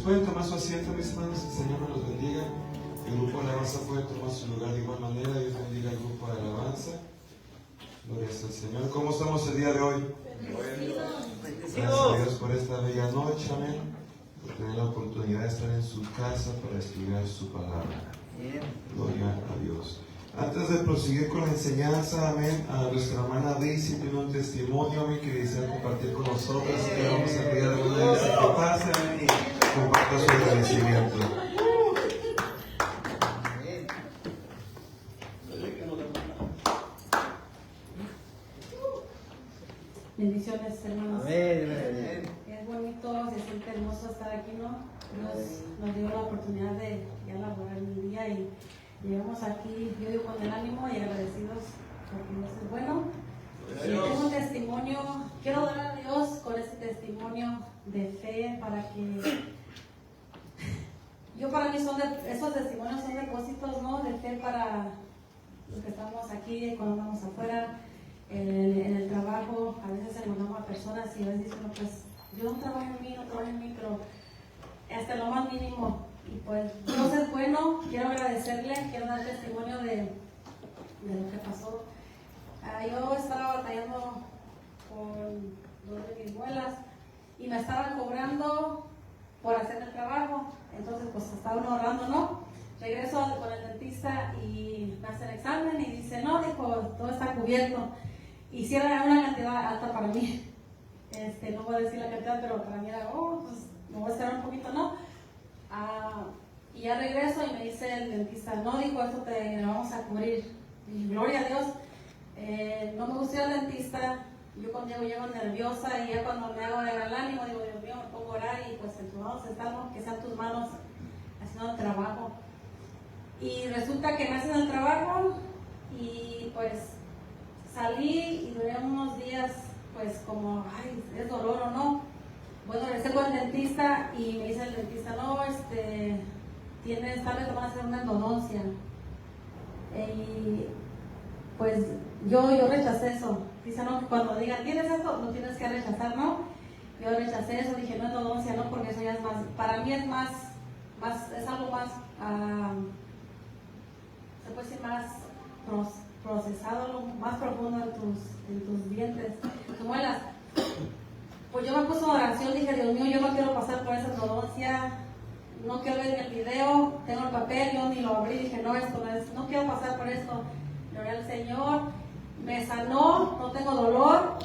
Pueden tomar su asiento, mis hermanos, el Señor nos los bendiga. El grupo de alabanza puede tomar su lugar de igual manera. Dios bendiga al grupo de alabanza. Gloria al Señor. ¿Cómo estamos el día de hoy? Gracias a Dios por esta bella noche, amén. Por tener la oportunidad de estar en su casa para estudiar su palabra. Gloria a Dios. Antes de proseguir con la enseñanza, amén, a nuestra hermana Daisy tiene un testimonio, amén, que desea compartir con nosotros. Así que vamos a pedir a la hermana Daisy que pase, amén, y comparta su agradecimiento. Bendiciones, hermanos. Amén. Es bonito, se siente hermoso estar aquí, ¿no? Dios nos dio la oportunidad de ya laborar el día y llegamos aquí, yo digo, con el ánimo y agradecidos porque Dios es bueno. Y tengo un testimonio, quiero dar a Dios con ese testimonio de fe para que, para mí esos testimonios son depósitos, ¿no? De fe para los que estamos aquí, cuando vamos afuera, en el trabajo. A veces encontramos a personas y a veces dicen, pues yo no trabajo en mí, pero hasta lo más mínimo. Y pues Dios es bueno, quiero agradecerle, quiero dar testimonio de lo que pasó. Yo estaba batallando con dos de mis muelas y me estaban cobrando por hacer el trabajo. Entonces pues estaba uno ahorrando, ¿no? Regreso con el dentista y me hace el examen y dice, no, dijo, todo está cubierto. Y si era una cantidad alta para mí. No voy a decir la cantidad, pero para mí era, pues me voy a esperar un poquito, ¿no? Y ya regreso y me dice el dentista, no, dijo, esto te lo vamos a cubrir. Y gloria a Dios. No me gusta ir al dentista. Yo cuando llego nerviosa y ya cuando me hago de el ánimo, digo, Dios mío, me pongo a orar y pues en tus manos estamos, que sean tus manos haciendo el trabajo. Y resulta que me hacen el trabajo y pues salí y duré unos días pues como, ay, es dolor o no. Bueno, regresé con el dentista y me dice el dentista, no, tal vez te van a hacer una endodoncia. Y pues yo rechacé eso. Dice, no, que cuando digan, ¿tienes esto? Lo tienes que rechazar, ¿no? Yo rechacé eso, dije, no, endodoncia, no, porque eso ya es más, para mí es más es algo más, se puede decir más procesado, algo más profundo en tus dientes, en tus muelas. Pues yo me puse en oración, dije, Dios mío, yo no quiero pasar por esa endodoncia, no quiero ver en el video, tengo el papel, yo ni lo abrí, dije, no quiero pasar por esto. Le oré al Señor, me sanó, no tengo dolor,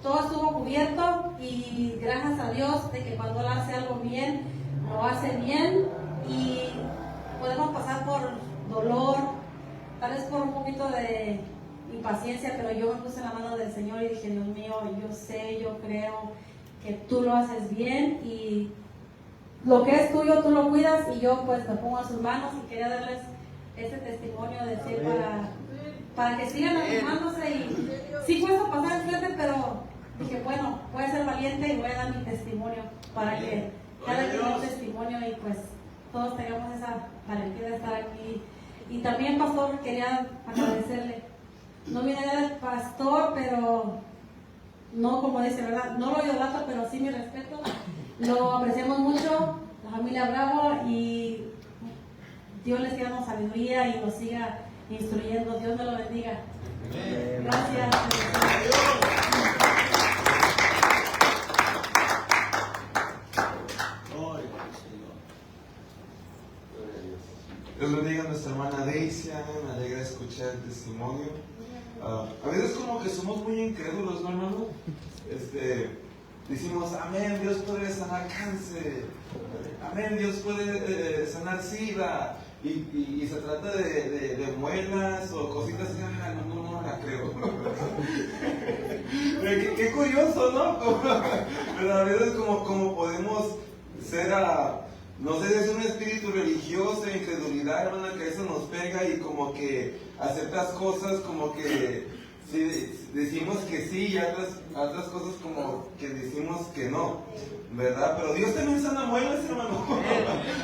todo estuvo cubierto y gracias a Dios de que cuando Él hace algo bien, lo hace bien y podemos pasar por dolor, tal vez por un poquito de impaciencia, pero yo me puse en la mano del Señor y dije, Dios mío, yo creo que tú lo haces bien y lo que es tuyo tú lo cuidas y yo pues me pongo en sus manos y quería darles ese testimonio de decir para que sigan animándose y sí cuesta pasar el frente, pero dije, bueno, voy a ser valiente y voy a dar mi testimonio para que cada quien tenga un testimonio y pues todos tengamos esa valentía de estar aquí. Y también, pastor, quería agradecerle. No viene del pastor, pero no como dice, ¿verdad? No lo idolatro, pero sí mi respeto. Lo apreciamos mucho, la familia Bravo, y Dios les siga dando sabiduría y nos siga instruyendo. Dios me lo bendiga. Gracias. Dios bendiga a nuestra hermana Daisy, me alegra escuchar el testimonio. A veces como que somos muy incrédulos, ¿no, hermano? Decimos, amén, Dios puede sanar cáncer, amén, Dios puede sanar sida, y se trata de muelas o cositas así, no la creo. Qué curioso, ¿no? Pero a veces como podemos ser no sé si es un espíritu religioso, incredulidad, hermana, que eso nos pega y como que a ciertas cosas como que decimos que sí y a otras cosas como que decimos que no, ¿verdad? Pero Dios también sana muelas, hermano.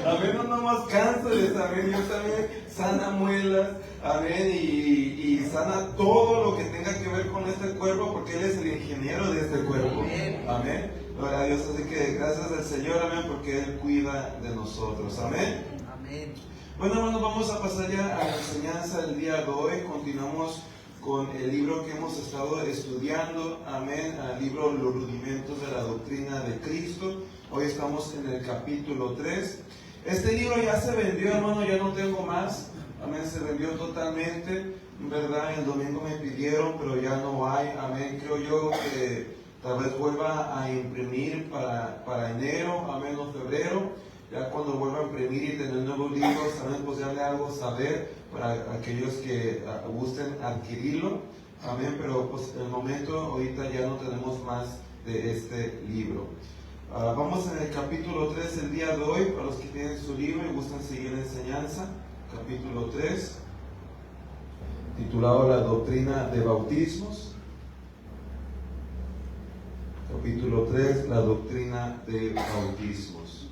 Amén, no nomás cánceres, amén, Dios también sana muelas, amén, y sana todo lo que tenga que ver con este cuerpo porque Él es el ingeniero de este cuerpo, amén. Gloria a Dios, así que gracias al Señor, amén, porque Él cuida de nosotros, amén. Amén. Bueno, hermanos, vamos a pasar ya a la enseñanza del día de hoy. Continuamos con el libro que hemos estado estudiando, amén, el libro Los Rudimentos de la Doctrina de Cristo. Hoy estamos en el capítulo 3. Este libro ya se vendió, hermano, ya no tengo más, amén, se vendió totalmente, ¿verdad? El domingo me pidieron, pero ya no hay, amén. Creo yo que tal vez vuelva a imprimir para enero, amén, o febrero. Ya cuando vuelva a imprimir y tener nuevos libros, también pues ya le hago saber para aquellos que gusten adquirirlo, amén, pero pues en el momento ahorita ya no tenemos más de este libro. Vamos en el capítulo 3 el día de hoy, para los que tienen su libro y gustan seguir la enseñanza, capítulo 3, titulado La Doctrina de Bautismos. Capítulo 3, la doctrina de bautismos.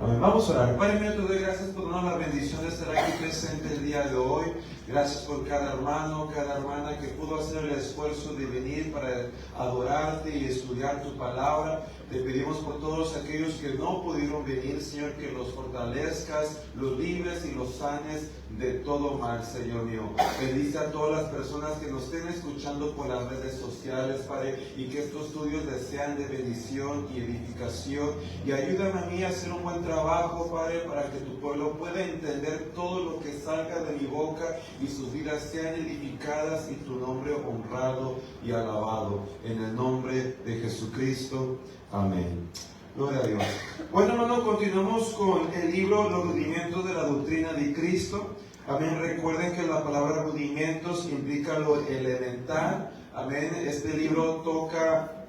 Amén. Vamos a orar. Padre mío, te doy gracias por darnos la bendición de estar aquí presente el día de hoy. Gracias por cada hermano, cada hermana que pudo hacer el esfuerzo de venir para adorarte y estudiar tu palabra. Te pedimos por todos aquellos que no pudieron venir, Señor, que los fortalezcas, los libres y los sanes de todo mal, Señor mío. Bendice a todas las personas que nos estén escuchando por las redes sociales, Padre, y que estos estudios les sean de bendición y edificación. Y ayúdame a mí a hacer un buen trabajo, Padre, para que tu pueblo pueda entender todo lo que salga de mi boca y sus vidas sean edificadas y tu nombre honrado y alabado. En el nombre de Jesucristo. Amén. Gloria a Dios. Bueno, hermano, continuamos con el libro Los Rudimentos de la Doctrina de Cristo. Amén. Recuerden que la palabra rudimentos implica lo elemental. Amén. Este libro toca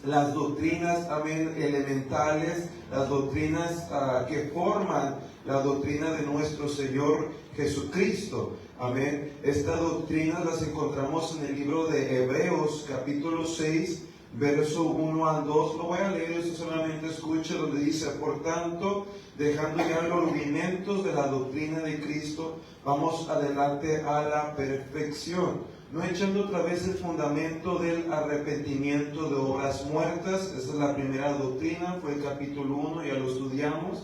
las doctrinas, amén, elementales, las doctrinas que forman la doctrina de nuestro Señor Jesucristo. Amén. Estas doctrinas las encontramos en el libro de Hebreos, capítulo 6, verso 1 al 2. Lo voy a leer, eso solamente escuche, donde dice: por tanto, dejando ya los rudimentos de la doctrina de Cristo, vamos adelante a la perfección, no echando otra vez el fundamento del arrepentimiento de obras muertas. Esa es la primera doctrina, fue el capítulo 1, ya lo estudiamos.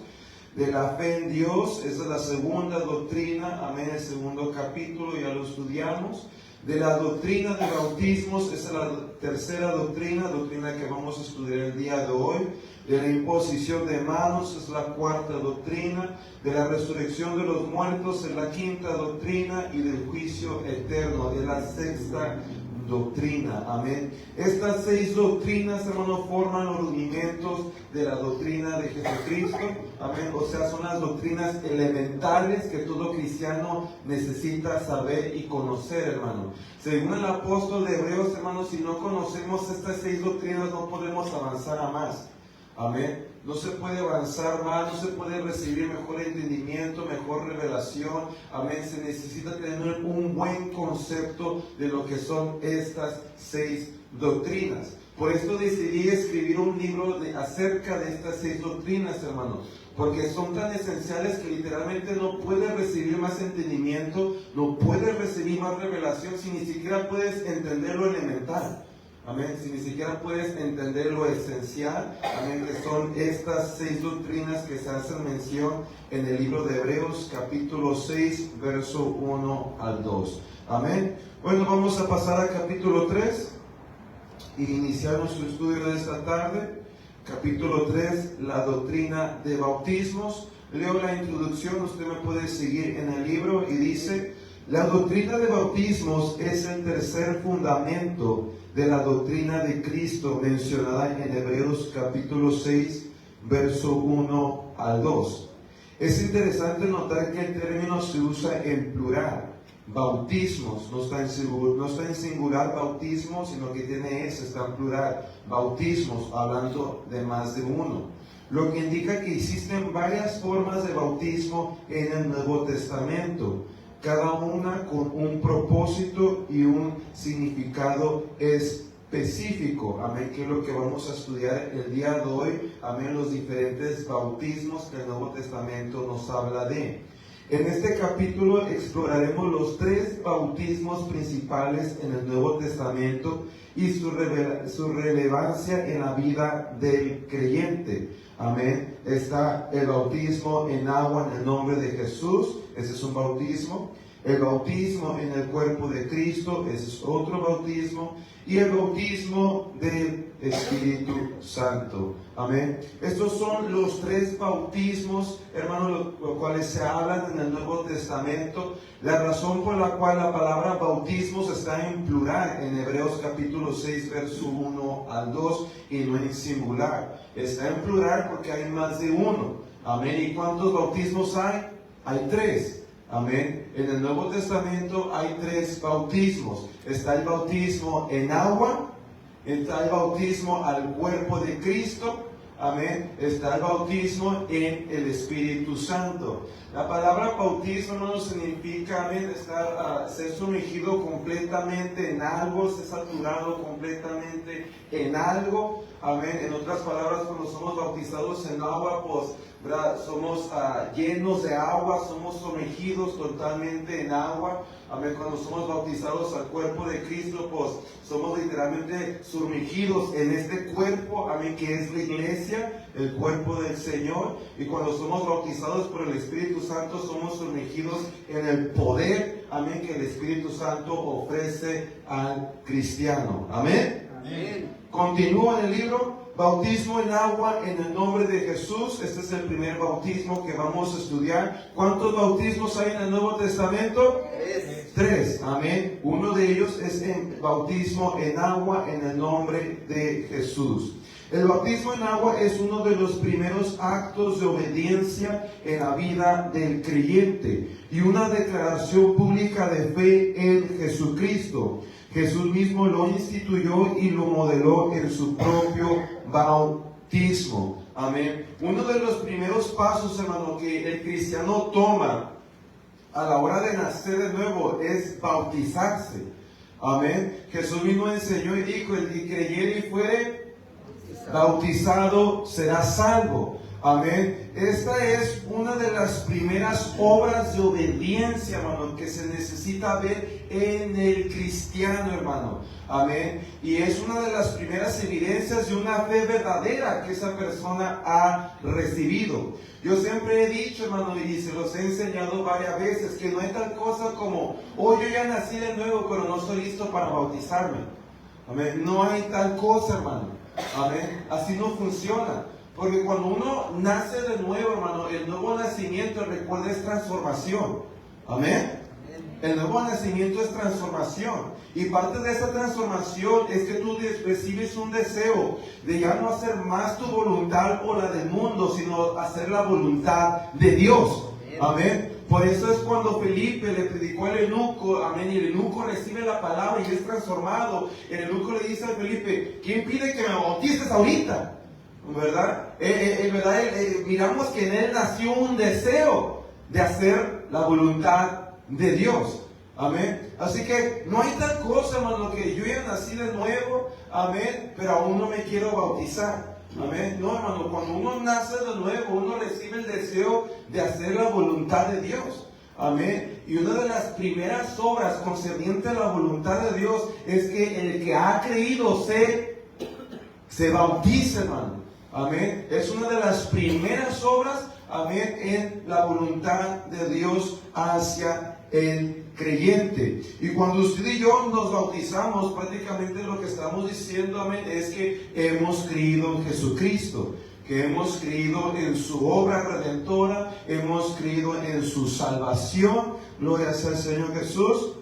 De la fe en Dios, esa es la segunda doctrina, amén, el segundo capítulo, ya lo estudiamos. De la doctrina de bautismos, esa es la tercera doctrina que vamos a estudiar el día de hoy. De la imposición de manos, es la cuarta doctrina. De la resurrección de los muertos, es la quinta doctrina. Y del juicio eterno, es la sexta doctrina. Amén. Estas 6 doctrinas, hermanos, forman los rudimentos de la doctrina de Jesucristo. Amén. O sea, son las doctrinas elementales que todo cristiano necesita saber y conocer, hermano. Según el apóstol de Hebreos, hermanos, si no conocemos estas 6 doctrinas, no podemos avanzar a más. Amén. No se puede avanzar más, no se puede recibir mejor entendimiento, mejor revelación. Amén. Se necesita tener un buen concepto de lo que son estas 6 doctrinas. Por esto decidí escribir un libro acerca de estas 6 doctrinas, hermanos. Porque son tan esenciales que literalmente no puedes recibir más entendimiento, no puedes recibir más revelación si ni siquiera puedes entender lo elemental. Amén. Si ni siquiera puedes entender lo esencial, amén, que son estas 6 doctrinas que se hacen mención en el libro de Hebreos, capítulo 6, verso 1 al 2. Amén. Bueno, vamos a pasar al capítulo 3 y iniciar nuestro estudio de esta tarde. Capítulo 3, la doctrina de bautismos. Leo la introducción, usted me puede seguir en el libro y dice: la doctrina de bautismos es el tercer fundamento de la doctrina de Cristo mencionada en Hebreos capítulo 6, verso 1 al 2. Es interesante notar que el término se usa en plural. Bautismos, no está en singular bautismo, sino que tiene S, está en plural. Bautismos, hablando de más de uno. Lo que indica que existen varias formas de bautismo en el Nuevo Testamento, cada una con un propósito y un significado específico. Amén, que es lo que vamos a estudiar el día de hoy. Amén, los diferentes bautismos que el Nuevo Testamento nos habla de. En este capítulo exploraremos los 3 bautismos principales en el Nuevo Testamento y su relevancia en la vida del creyente. Amén. Está el bautismo en agua en el nombre de Jesús, ese es un bautismo. El bautismo en el cuerpo de Cristo, ese es otro bautismo. Y el bautismo del Espíritu Santo. Amén. Estos son los 3 bautismos, hermanos, los cuales se hablan en el Nuevo Testamento. La razón por la cual la palabra bautismos está en plural en Hebreos capítulo 6, verso 1 al 2 y no en singular. Está en plural porque hay más de uno. Amén. ¿Y cuántos bautismos hay? Hay 3. Amén. En el Nuevo Testamento hay 3 bautismos. Está el bautismo en agua, está el bautismo al cuerpo de Cristo. Amén. Está el bautismo en el Espíritu Santo. La palabra bautismo no significa, amén, ser sumergido completamente en algo, ser saturado completamente en algo. Amén. En otras palabras, cuando somos bautizados en agua, pues, ¿verdad?, somos llenos de agua, somos sumergidos totalmente en agua. Amén. Cuando somos bautizados al cuerpo de Cristo, pues somos literalmente sumergidos en este cuerpo, amén, que es la iglesia, el cuerpo del Señor. Y cuando somos bautizados por el Espíritu Santo, somos sumergidos en el poder, amén, que el Espíritu Santo ofrece al cristiano. Amén. Amén. Continúa en el libro. Bautismo en agua en el nombre de Jesús. Este es el primer bautismo que vamos a estudiar. ¿Cuántos bautismos hay en el Nuevo Testamento? 3. Amén. Uno de ellos es el bautismo en agua en el nombre de Jesús. El bautismo en agua es uno de los primeros actos de obediencia en la vida del creyente y una declaración pública de fe en Jesucristo. Jesús mismo lo instituyó y lo modeló en su propio bautismo. Amén. Uno de los primeros pasos, hermano, que el cristiano toma a la hora de nacer de nuevo es bautizarse. Amén. Jesús mismo enseñó y dijo: el que creyere y fuere bautizado será salvo. Amén. Esta es una de las primeras obras de obediencia, hermano, que se necesita ver en el cristiano, hermano. Amén. Y es una de las primeras evidencias de una fe verdadera que esa persona ha recibido. Yo siempre he dicho, hermano, y se los he enseñado varias veces, que no hay tal cosa como: oh, yo ya nací de nuevo, pero no estoy listo para bautizarme. Amén. No hay tal cosa, hermano. Amén. Así no funciona. Porque cuando uno nace de nuevo, hermano, el nuevo nacimiento, recuerda, es transformación. Amén. El nuevo nacimiento es transformación. Y parte de esa transformación es que tú recibes un deseo de ya no hacer más tu voluntad o la del mundo, sino hacer la voluntad de Dios. Amén. Por eso es cuando Felipe le predicó al eunuco, amén, y el eunuco recibe la palabra y es transformado. El eunuco le dice a Felipe: ¿quién pide que me bautices ahorita? ¿Verdad? Miramos que en él nació un deseo de hacer la voluntad de Dios. Amén. Así que no hay tal cosa, hermano, que yo ya nací de nuevo, amén, pero aún no me quiero bautizar. Amén. No, hermano, cuando uno nace de nuevo, uno recibe el deseo de hacer la voluntad de Dios. Amén. Y una de las primeras obras concerniente a la voluntad de Dios es que el que ha creído se bautice, hermano. Amén. Es una de las primeras obras, amén, en la voluntad de Dios hacia el creyente. Y cuando usted y yo nos bautizamos, prácticamente lo que estamos diciendo, amén, es que hemos creído en Jesucristo, que hemos creído en su obra redentora, hemos creído en su salvación. Gloria sea al Señor Jesús.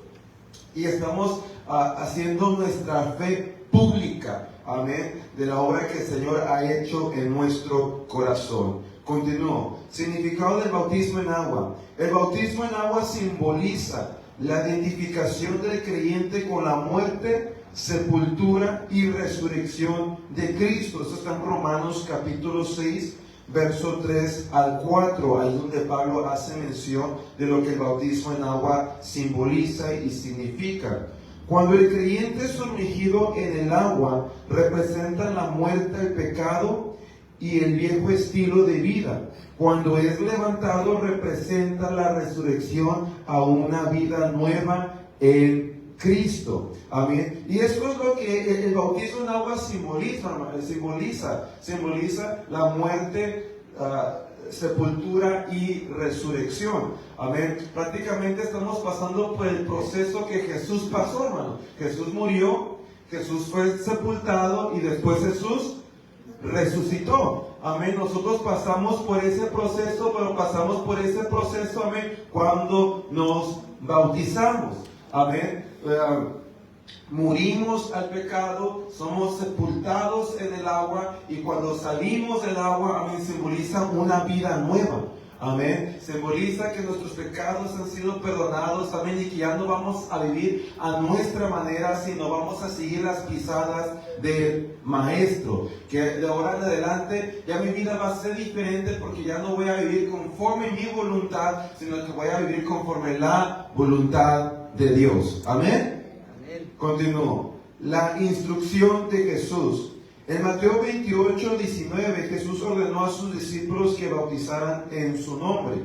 Y estamos haciendo nuestra fe pública, amén, de la obra que el Señor ha hecho en nuestro corazón. Continúo. Significado del bautismo en agua. El bautismo en agua simboliza la identificación del creyente con la muerte, sepultura y resurrección de Cristo. Esto está en Romanos capítulo 6, verso 3 al 4, ahí donde Pablo hace mención de lo que el bautismo en agua simboliza y significa. Cuando el creyente es sumergido en el agua, representa la muerte al pecado y el viejo estilo de vida. Cuando es levantado, representa la resurrección a una vida nueva en Cristo. Amén. Y esto es lo que el bautismo en agua simboliza la muerte, sepultura y resurrección. Amén. Prácticamente estamos pasando por el proceso que Jesús pasó, hermano. Jesús murió, Jesús fue sepultado y después Jesús resucitó. Amén. Nosotros pasamos por ese proceso, pero pasamos por ese proceso, amén, cuando nos bautizamos. Amén. Morimos al pecado, somos sepultados en el agua, y cuando salimos del agua, amén, simboliza una vida nueva. Amén. Simboliza que nuestros pecados han sido perdonados, amén, y que ya no vamos a vivir a nuestra manera, sino vamos a seguir las pisadas del Maestro. Que de ahora en adelante ya mi vida va a ser diferente, porque ya no voy a vivir conforme mi voluntad, sino que voy a vivir conforme la voluntad de Dios. Amén. Continúo. La instrucción de Jesús. En Mateo 28:19, Jesús ordenó a sus discípulos que bautizaran en su nombre.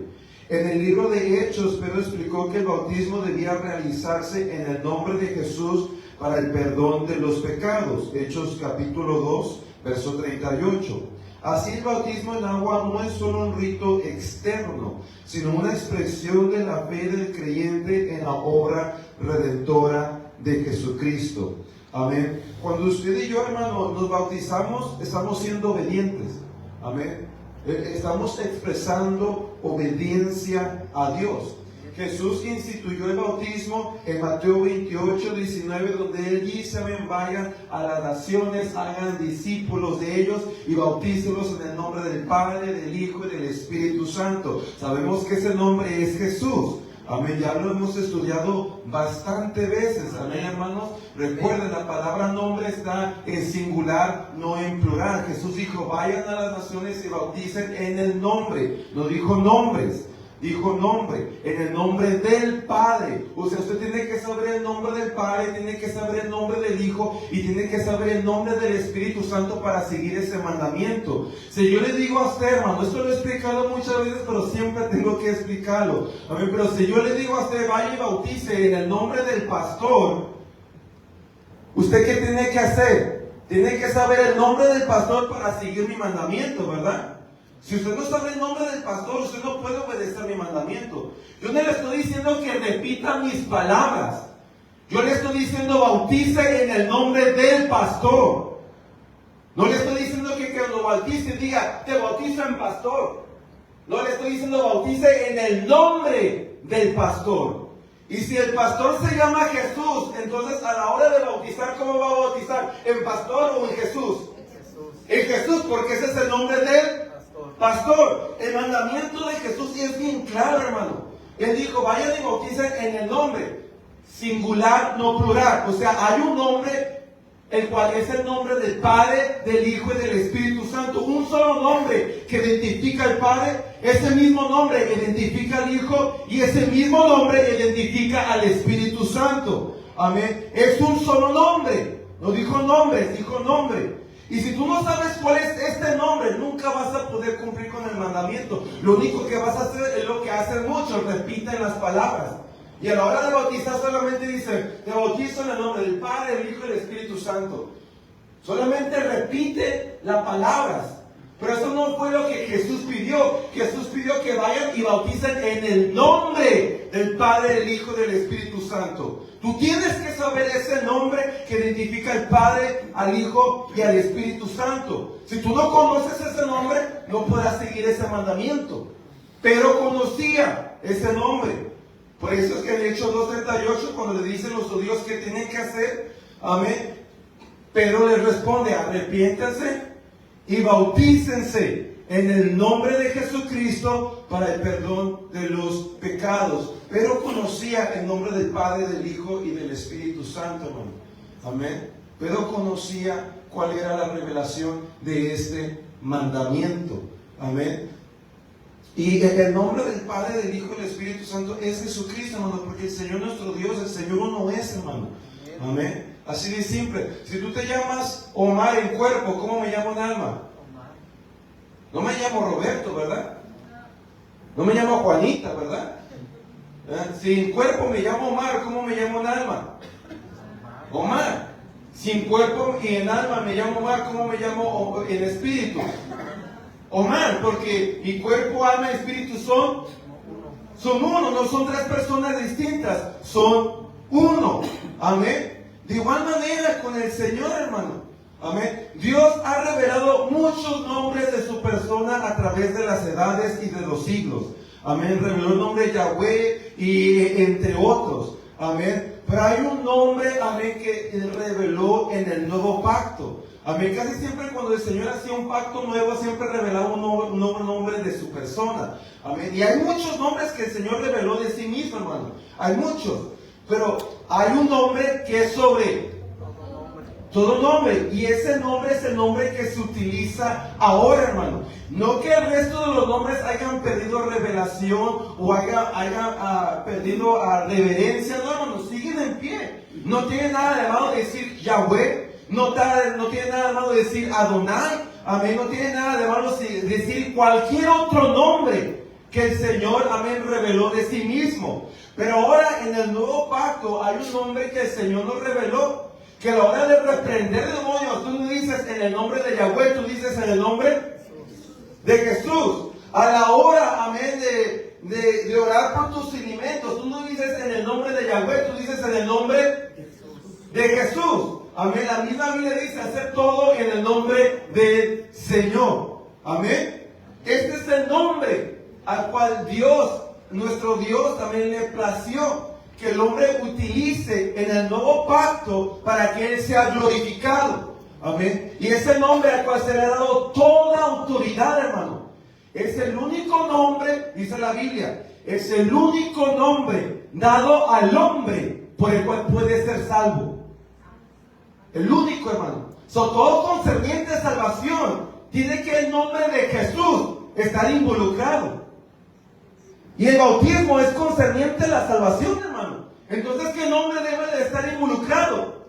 En el libro de Hechos, Pedro explicó que el bautismo debía realizarse en el nombre de Jesús para el perdón de los pecados. Hechos capítulo 2, verso 38. Así, el bautismo en agua no es solo un rito externo, sino una expresión de la fe del creyente en la obra redentora de Jesucristo. Amén. Cuando usted y yo, hermano, nos bautizamos, estamos siendo obedientes. Amén. Estamos expresando obediencia a Dios. Jesús instituyó el bautismo en Mateo 28:19, donde Él dice, amén, vayan a las naciones, hagan discípulos de ellos y bautícelos en el nombre del Padre, del Hijo y del Espíritu Santo. Sabemos que ese nombre es Jesús. Amén, ya lo hemos estudiado bastante veces. Amén, hermanos. Recuerden, la palabra nombre está en singular, no en plural. Jesús dijo, vayan a las naciones y bauticen en el nombre. No dijo nombres, dijo nombre, en el nombre del Padre. O sea, usted tiene que saber el nombre del Padre, tiene que saber el nombre del Hijo y tiene que saber el nombre del Espíritu Santo para seguir ese mandamiento. Si yo le digo a usted, hermano, esto lo he explicado muchas veces, pero siempre tengo que explicarlo. Amén. Pero si yo le digo a usted, vaya y bautice en el nombre del pastor, ¿usted qué tiene que hacer? Tiene que saber el nombre del pastor para seguir mi mandamiento, ¿verdad? Si usted no sabe el nombre del pastor, usted no puede obedecer mi mandamiento. Yo no le estoy diciendo que repita mis palabras. Yo le estoy diciendo bautice en el nombre del pastor. No le estoy diciendo que lo bautice y diga, te bautizo en pastor. No le estoy diciendo bautice en el nombre del pastor. Y si el pastor se llama Jesús, entonces a la hora de bautizar, ¿cómo va a bautizar? ¿En pastor o en Jesús? En Jesús, porque ese es el nombre del pastor. El mandamiento de Jesús es bien claro, hermano. Él dijo, vayan y bauticen en el nombre, singular, no plural. O sea, hay un nombre, el cual es el nombre del Padre, del Hijo y del Espíritu Santo. Un solo nombre que identifica al Padre, ese mismo nombre identifica al Hijo y ese mismo nombre identifica al Espíritu Santo. Amén. Es un solo nombre. No dijo nombres, dijo nombre. Y si tú no sabes cuál es este nombre, nunca vas a poder cumplir con el mandamiento. Lo único que vas a hacer es lo que hacen muchos, repiten las palabras. Y a la hora de bautizar solamente dicen, te bautizo en el nombre del Padre, del Hijo y del Espíritu Santo. Solamente repite las palabras. Pero eso no fue lo que Jesús pidió. Jesús pidió que vayan y bauticen en el nombre del Padre, del Hijo y del Espíritu Santo. Tú tienes que saber ese nombre que identifica al Padre, al Hijo y al Espíritu Santo. Si tú no conoces ese nombre, no podrás seguir ese mandamiento. Pero conocía ese nombre. Por eso es que en Hechos 2:38, cuando le dicen los judíos qué tienen que hacer, amén, Pedro les responde, arrepiéntanse y bautícense en el nombre de Jesucristo para el perdón de los pecados. Pero conocía el nombre del Padre, del Hijo y del Espíritu Santo, hermano. Amén. Pero conocía cuál era la revelación de este mandamiento. Amén. Y el nombre del Padre, del Hijo y del Espíritu Santo es Jesucristo, hermano, porque el Señor nuestro Dios, el Señor uno es, hermano. Amén. Así de simple. Si tú te llamas Omar en cuerpo, ¿cómo me llamo en alma? llamo Roberto, ¿verdad? No me llamo Juanita, ¿verdad? Sin cuerpo me llamo Omar. ¿Cómo me llamo en alma? Omar. Sin cuerpo y en alma me llamo Omar. ¿Cómo me llamo en espíritu? Omar, porque mi cuerpo, alma y espíritu son uno, no son tres personas distintas, son uno. Amén. De igual manera con el Señor, hermano. Amén. Dios ha revelado muchos nombres de su persona a través de las edades y de los siglos. Amén. Reveló el nombre de Yahweh y entre otros. Amén. Pero hay un nombre, amén, que Él reveló en el nuevo pacto. Amén. Casi siempre cuando el Señor hacía un pacto nuevo, siempre revelaba un nuevo nombre de su persona. Amén. Y hay muchos nombres que el Señor reveló de sí mismo, hermano. Hay muchos. Pero hay un nombre que es sobre todo nombre. Y ese nombre es el nombre que se utiliza ahora, hermano. No que el resto de los nombres hayan perdido revelación o hayan perdido reverencia. No, hermano, siguen en pie. No tiene nada de malo decir Yahweh. No tiene nada de malo decir Adonai. Amén. No tiene nada de malo decir cualquier otro nombre que el Señor, amén, reveló de sí mismo. Pero ahora en el nuevo pacto hay un nombre que el Señor nos reveló, que a la hora de reprender demonios, tú no dices en el nombre de Yahweh, tú dices en el nombre de Jesús. A la hora, amén, de orar por tus alimentos, tú no dices en el nombre de Yahweh, tú dices en el nombre de Jesús. Amén. La misma Biblia dice hacer todo en el nombre del Señor. Amén. Este es el nombre al cual Dios, nuestro Dios, también le plació que el hombre utilice en el nuevo pacto para que Él sea glorificado. Amén. Y es el nombre al cual se le ha dado toda autoridad, hermano. Es el único nombre, dice la Biblia, es el único nombre dado al hombre por el cual puede ser salvo. El único, hermano. Todo concerniente a salvación tiene que el nombre de Jesús estar involucrado. Y el bautismo es concerniente a la salvación, hermano. Entonces, ¿qué nombre debe de estar involucrado?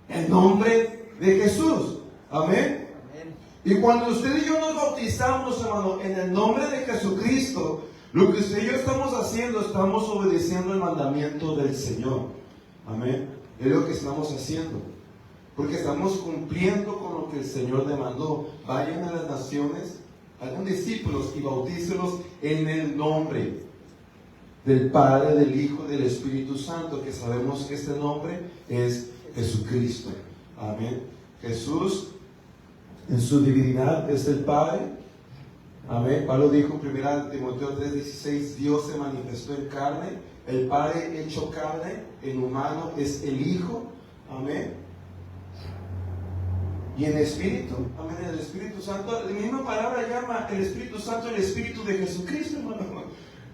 El nombre de Jesús. Amén. Y cuando usted y yo nos bautizamos, hermano, en el nombre de Jesucristo, lo que usted y yo estamos haciendo, estamos obedeciendo el mandamiento del Señor. Amén. Es lo que estamos haciendo. Porque estamos cumpliendo con lo que el Señor demandó. Vayan a las naciones, hagan discípulos y bautícelos en el nombre del Padre, del Hijo y del Espíritu Santo, que sabemos que este nombre es Jesucristo. Amén. Jesús en su divinidad es el Padre. Amén. Pablo dijo en 1 Timoteo 3:16, Dios se manifestó en carne, el Padre hecho carne, en humano es el Hijo. Amén. Y en espíritu, amén, el Espíritu Santo, la misma palabra llama el Espíritu Santo el Espíritu de Jesucristo, hermano.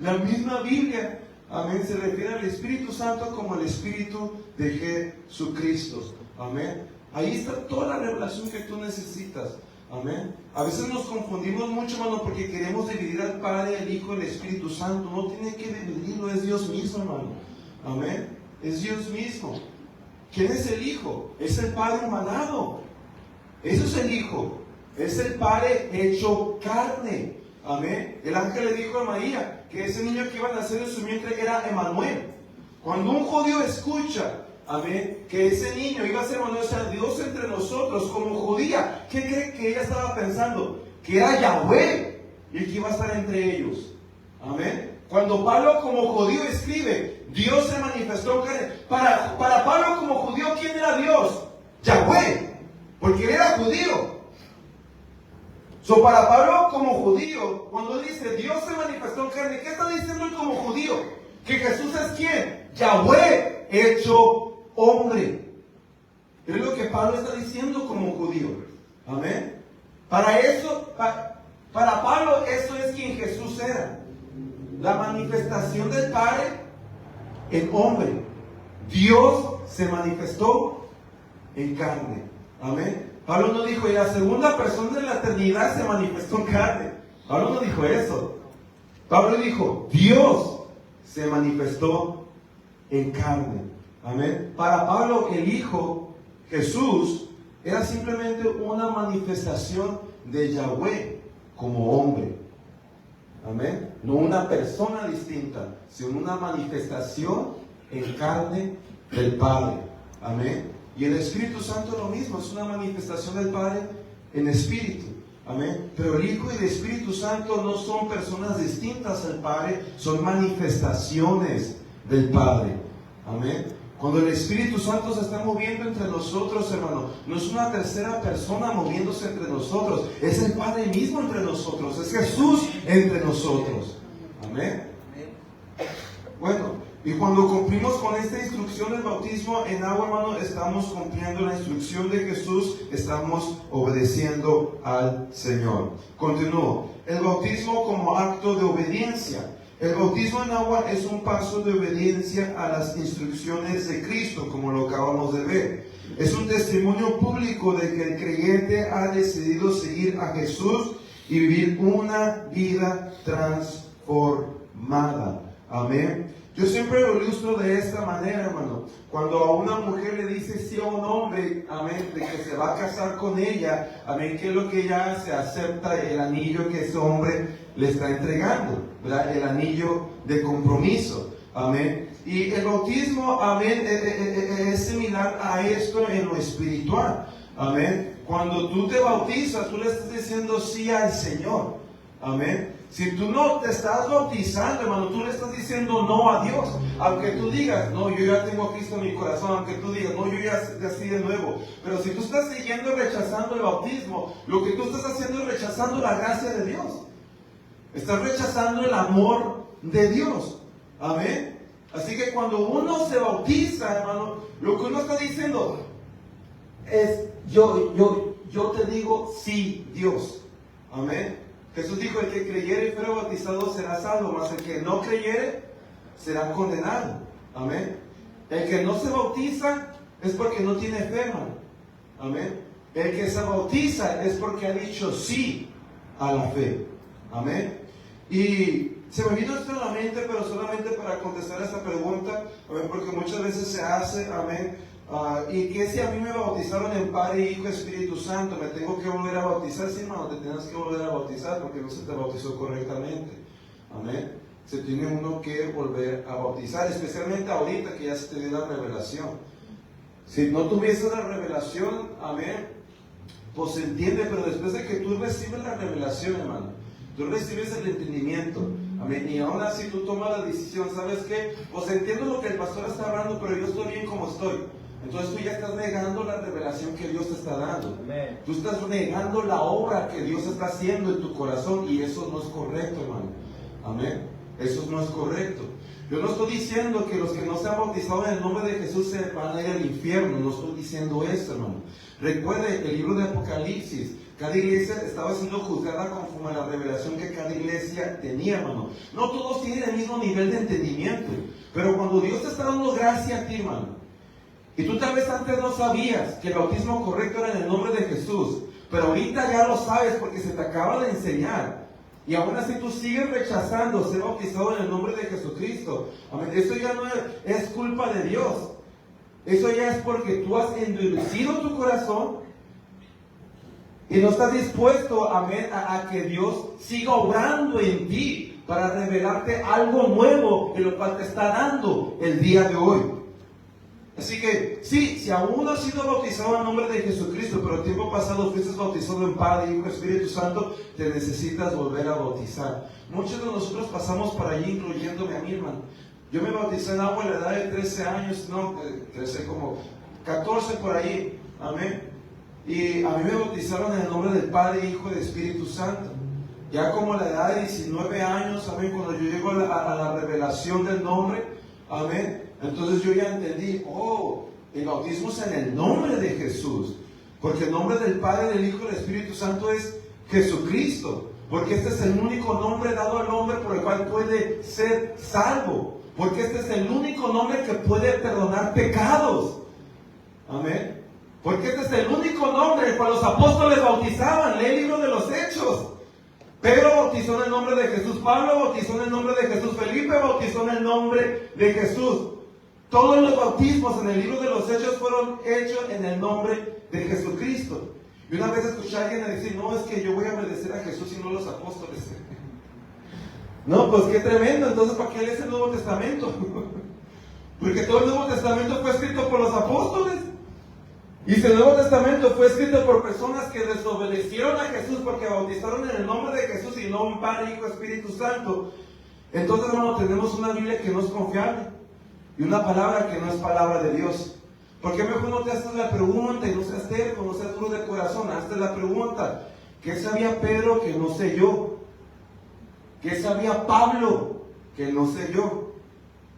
La misma Biblia, amén, se refiere al Espíritu Santo como el Espíritu de Jesucristo. Amén. Ahí está toda la revelación que tú necesitas. Amén. A veces nos confundimos mucho, hermano, porque queremos dividir al Padre, al Hijo, el Espíritu Santo. No tiene que dividirlo, es Dios mismo, hermano. Amén. Es Dios mismo. ¿Quién es el Hijo? Es el Padre emanado. Eso es el Hijo. Es el Padre hecho carne. Amén. El ángel le dijo a María que ese niño que iba a nacer en su vientre era Emmanuel. Cuando un judío escucha, amén, que ese niño iba a ser Emmanuel, o sea, Dios entre nosotros, como judía, ¿qué cree que ella estaba pensando? Que era Yahweh y que iba a estar entre ellos. Amén. Cuando Pablo como judío escribe, Dios se manifestó en carne. Para Pablo como judío, ¿quién era Dios? Yahweh. Porque él era judío. Para Pablo como judío, cuando él dice Dios se manifestó en carne, ¿qué está diciendo él como judío? Que Jesús es ¿quién? Yahweh hecho hombre. Es lo que Pablo está diciendo como judío. Amén. Para eso, para Pablo, eso es quien Jesús era. La manifestación del Padre en hombre. Dios se manifestó en carne. Amén. Pablo no dijo, y la segunda persona de la eternidad se manifestó en carne. Pablo no dijo eso. Pablo dijo, Dios se manifestó en carne. Amén. Para Pablo, el Hijo, Jesús, era simplemente una manifestación de Yahweh. como hombre. Amén. No una persona distinta, sino una manifestación en carne del Padre. Amén. Y el Espíritu Santo es lo mismo, es una manifestación del Padre en espíritu. Amén. Pero el Hijo y el Espíritu Santo no son personas distintas al Padre, son manifestaciones del Padre. Amén. Cuando el Espíritu Santo se está moviendo entre nosotros, hermano, no es una tercera persona moviéndose entre nosotros, es el Padre mismo entre nosotros, es Jesús entre nosotros. Amén. Bueno, y cuando cumplimos con esta instrucción del bautismo en agua, hermano, estamos cumpliendo la instrucción de Jesús, estamos obedeciendo al Señor. Continúo. El bautismo como acto de obediencia. El bautismo en agua es un paso de obediencia a las instrucciones de Cristo, como lo acabamos de ver. Es un testimonio público de que el creyente ha decidido seguir a Jesús y vivir una vida transformada. Amén. Yo siempre lo ilustro de esta manera, hermano. Cuando a una mujer le dice sí a un hombre, amén, de que se va a casar con ella, amén, ¿qué es lo que ella hace? Acepta el anillo que ese hombre le está entregando, ¿verdad? El anillo de compromiso, amén. Y el bautismo, amén, es similar a esto en lo espiritual, amén. Cuando tú te bautizas, tú le estás diciendo sí al Señor, amén. Si tú no te estás bautizando, hermano, tú le estás diciendo no a Dios. Aunque tú digas, no, yo ya tengo a Cristo en mi corazón. Aunque tú digas, no, yo ya nací de nuevo. Pero si tú estás siguiendo y rechazando el bautismo, lo que tú estás haciendo es rechazando la gracia de Dios. Estás rechazando el amor de Dios. Amén. Así que cuando uno se bautiza, hermano, lo que uno está diciendo es, yo te digo sí, Dios. Amén. Jesús dijo, el que creyere y fuera bautizado será salvo, mas el que no creyere será condenado. Amén. El que no se bautiza es porque no tiene fe, hermano. Amén. El que se bautiza es porque ha dicho sí a la fe. Amén. Y se me vino esto en la mente, pero solamente para contestar esta pregunta, amén, porque muchas veces se hace, amén. Y que si a mí me bautizaron en Padre, Hijo, Espíritu Santo, me tengo que volver a bautizar. Sí, hermano, te tienes que volver a bautizar porque no se te bautizó correctamente. Amén. Se tiene uno que volver a bautizar, especialmente ahorita que ya se te dio la revelación. Si no tuviese la revelación, amén, pues se entiende, pero después de que tú recibes la revelación, hermano, tú recibes el entendimiento, amén, y aún así tú tomas la decisión, ¿sabes qué? Pues entiendo lo que el pastor está hablando, pero yo estoy bien como estoy. Entonces tú ya estás negando la revelación que Dios te está dando. Amén. Tú estás negando la obra que Dios está haciendo en tu corazón, y eso no es correcto, hermano. Amén. Eso no es correcto. Yo no estoy diciendo que los que no se han bautizado en el nombre de Jesús se van a ir al infierno. No estoy diciendo eso, hermano. Recuerde el libro de Apocalipsis. Cada iglesia estaba siendo juzgada conforme a la revelación que cada iglesia tenía, hermano. No todos tienen el mismo nivel de entendimiento. Pero cuando Dios te está dando gracia a ti, hermano, y tú tal vez antes no sabías que el bautismo correcto era en el nombre de Jesús, pero ahorita ya lo sabes porque se te acaba de enseñar. Y aún así tú sigues rechazando ser bautizado en el nombre de Jesucristo. Amén. Eso ya no es culpa de Dios. Eso ya es porque tú has endurecido tu corazón y no estás dispuesto, amén, a que Dios siga obrando en ti para revelarte algo nuevo de lo cual te está dando el día de hoy. Así que, sí, si aún no has sido bautizado en el nombre de Jesucristo, pero el tiempo pasado fuiste bautizado en Padre, Hijo, Espíritu Santo, te necesitas volver a bautizar. Muchos de nosotros pasamos por allí, incluyéndome a mí, hermano. Yo me bauticé en agua a la edad de 13 años, no, 13 como 14 por ahí, amén. Y a mí me bautizaron en el nombre del Padre, Hijo y Espíritu Santo. Ya como a la edad de 19 años, amén, cuando yo llego a la revelación del nombre, amén, entonces yo ya entendí, el bautismo es en el nombre de Jesús, porque el nombre del Padre, del Hijo y del Espíritu Santo es Jesucristo, porque este es el único nombre dado al hombre por el cual puede ser salvo, porque este es el único nombre que puede perdonar pecados, amén, porque este es el único nombre el cual los apóstoles bautizaban. Lee el libro de los Hechos. Pedro bautizó en el nombre de Jesús, Pablo bautizó en el nombre de Jesús, Felipe bautizó en el nombre de Jesús. Todos los bautismos en el libro de los Hechos fueron hechos en el nombre de Jesucristo. Y una vez escuché a alguien decir, no, es que yo voy a obedecer a Jesús y no a los apóstoles. No, pues qué tremendo. Entonces, ¿para qué lees el Nuevo Testamento? Porque todo el Nuevo Testamento fue escrito por los apóstoles. Y si el Nuevo Testamento fue escrito por personas que desobedecieron a Jesús porque bautizaron en el nombre de Jesús y no un Padre, Hijo, Espíritu Santo, entonces, hermano, tenemos una Biblia que no es confiable y una palabra que no es palabra de Dios. ¿Por qué mejor no te haces la pregunta y no seas terco, no seas duro de corazón? Hazte la pregunta: ¿qué sabía Pedro que no sé yo? ¿Qué sabía Pablo que no sé yo?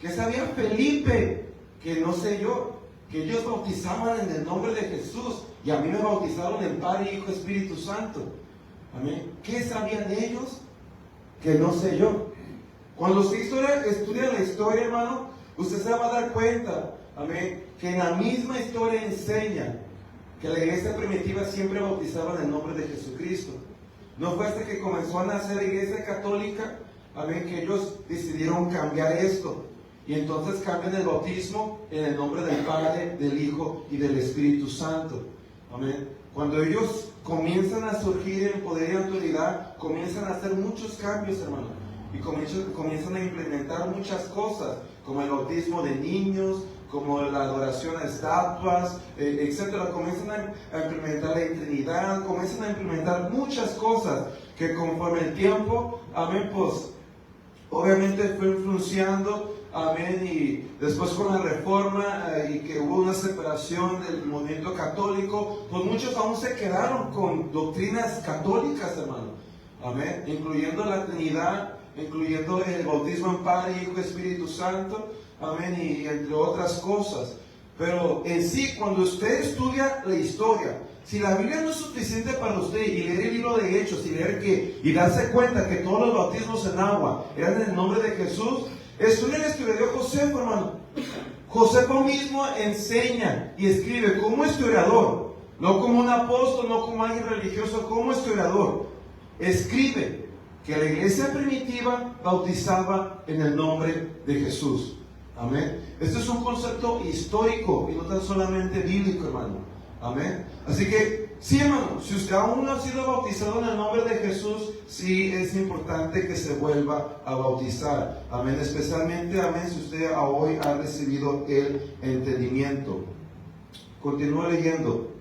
¿Qué sabía Felipe que no sé yo? Que ellos bautizaban en el nombre de Jesús y a mí me bautizaron en Padre, Hijo, Espíritu Santo. Amén. ¿Qué sabían ellos que no sé yo? Cuando usted estudia la historia, hermano, usted se va a dar cuenta, amén, que en la misma historia enseña que la iglesia primitiva siempre bautizaba en el nombre de Jesucristo. No fue hasta que comenzó a nacer la iglesia católica, amén, que ellos decidieron cambiar esto. Y entonces cambian el bautismo en el nombre del Padre, del Hijo y del Espíritu Santo. Amén. Cuando ellos comienzan a surgir en poder y autoridad, comienzan a hacer muchos cambios, hermano. Y comienzan a implementar muchas cosas, como el bautismo de niños, como la adoración a estatuas, etc. Comienzan a implementar la Trinidad, comienzan a implementar muchas cosas que conforme el tiempo, amén, pues obviamente fue influenciando. Amén. Y después con la reforma y que hubo una separación del movimiento católico, pues muchos aún se quedaron con doctrinas católicas, hermano. Amén. Incluyendo la Trinidad, incluyendo el bautismo en Padre, Hijo y Espíritu Santo. Amén. Y entre otras cosas. Pero en sí, cuando usted estudia la historia, si la Biblia no es suficiente para usted y leer el libro de Hechos y darse cuenta que todos los bautismos en agua eran en el nombre de Jesús, estudia la historia de Josefo, hermano. Josefo mismo enseña y escribe como historiador, no como un apóstol, no como alguien religioso, como historiador. Escribe que la iglesia primitiva bautizaba en el nombre de Jesús. Amén. Este es un concepto histórico y no tan solamente bíblico, hermano. Amén. Así que, sí, hermano, si usted aún no ha sido bautizado en el nombre de Jesús, sí es importante que se vuelva a bautizar. Amén. Especialmente, amén, si usted hoy ha recibido el entendimiento. Continúa leyendo.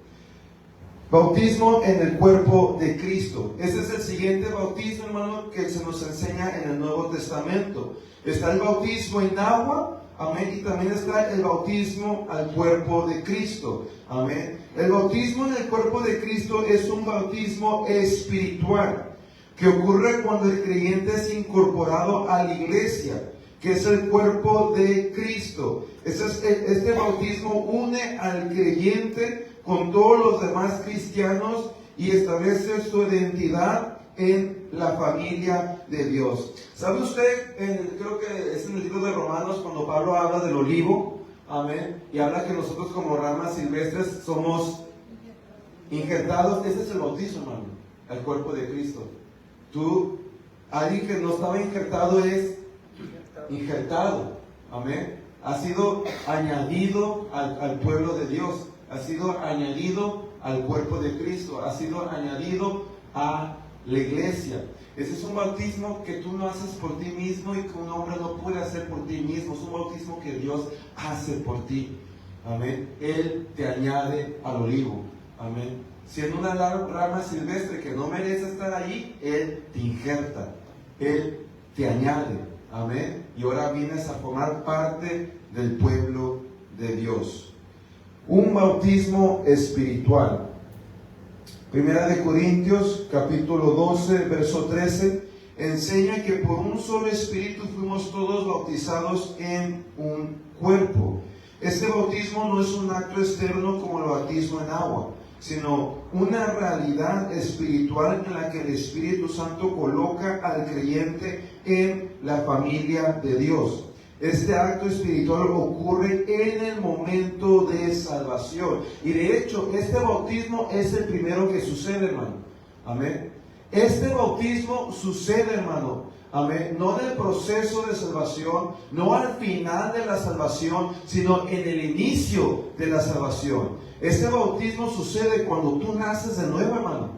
Bautismo en el cuerpo de Cristo. Ese es el siguiente bautismo, hermano, que se nos enseña en el Nuevo Testamento. Está el bautismo en agua. Amén. Y también está el bautismo al cuerpo de Cristo. Amén. El bautismo en el cuerpo de Cristo es un bautismo espiritual que ocurre cuando el creyente es incorporado a la iglesia, que es el cuerpo de Cristo. Este bautismo une al creyente con todos los demás cristianos y establece su identidad en la familia de Dios. ¿Sabe usted? Creo que es en el libro de Romanos cuando Pablo habla del olivo, amén, y habla que nosotros como ramas silvestres somos injertados. Ese es el bautismo, hermano, al cuerpo de Cristo. Alguien que no estaba injertado es injertado, amén. Ha sido añadido al pueblo de Dios, ha sido añadido al cuerpo de Cristo, ha sido añadido a la iglesia. Ese es un bautismo que tú no haces por ti mismo y que un hombre no puede hacer por ti mismo. Es un bautismo que Dios hace por ti. Amén. Él te añade al olivo. Amén. Siendo una rama silvestre que no merece estar allí, Él te injerta. Él te añade. Amén. Y ahora vienes a formar parte del pueblo de Dios. Un bautismo espiritual. Primera de Corintios, capítulo 12, verso 13, enseña que por un solo espíritu fuimos todos bautizados en un cuerpo. Este bautismo no es un acto externo como el bautismo en agua, sino una realidad espiritual en la que el Espíritu Santo coloca al creyente en la familia de Dios. Este acto espiritual ocurre en el momento de salvación. Y de hecho, este bautismo es el primero que sucede, hermano. Amén. Este bautismo sucede, hermano, amén, no en el proceso de salvación, no al final de la salvación, sino en el inicio de la salvación. Este bautismo sucede cuando tú naces de nuevo, hermano.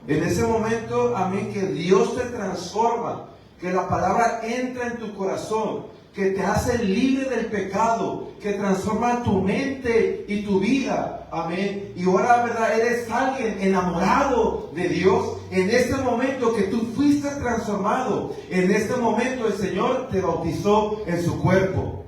En ese momento, amén, que Dios te transforma, que la palabra entra en tu corazón, que te hace libre del pecado, que transforma tu mente y tu vida, amén. Y ahora, ¿verdad? Eres alguien enamorado de Dios. En este momento que tú fuiste transformado, en este momento el Señor te bautizó en su cuerpo,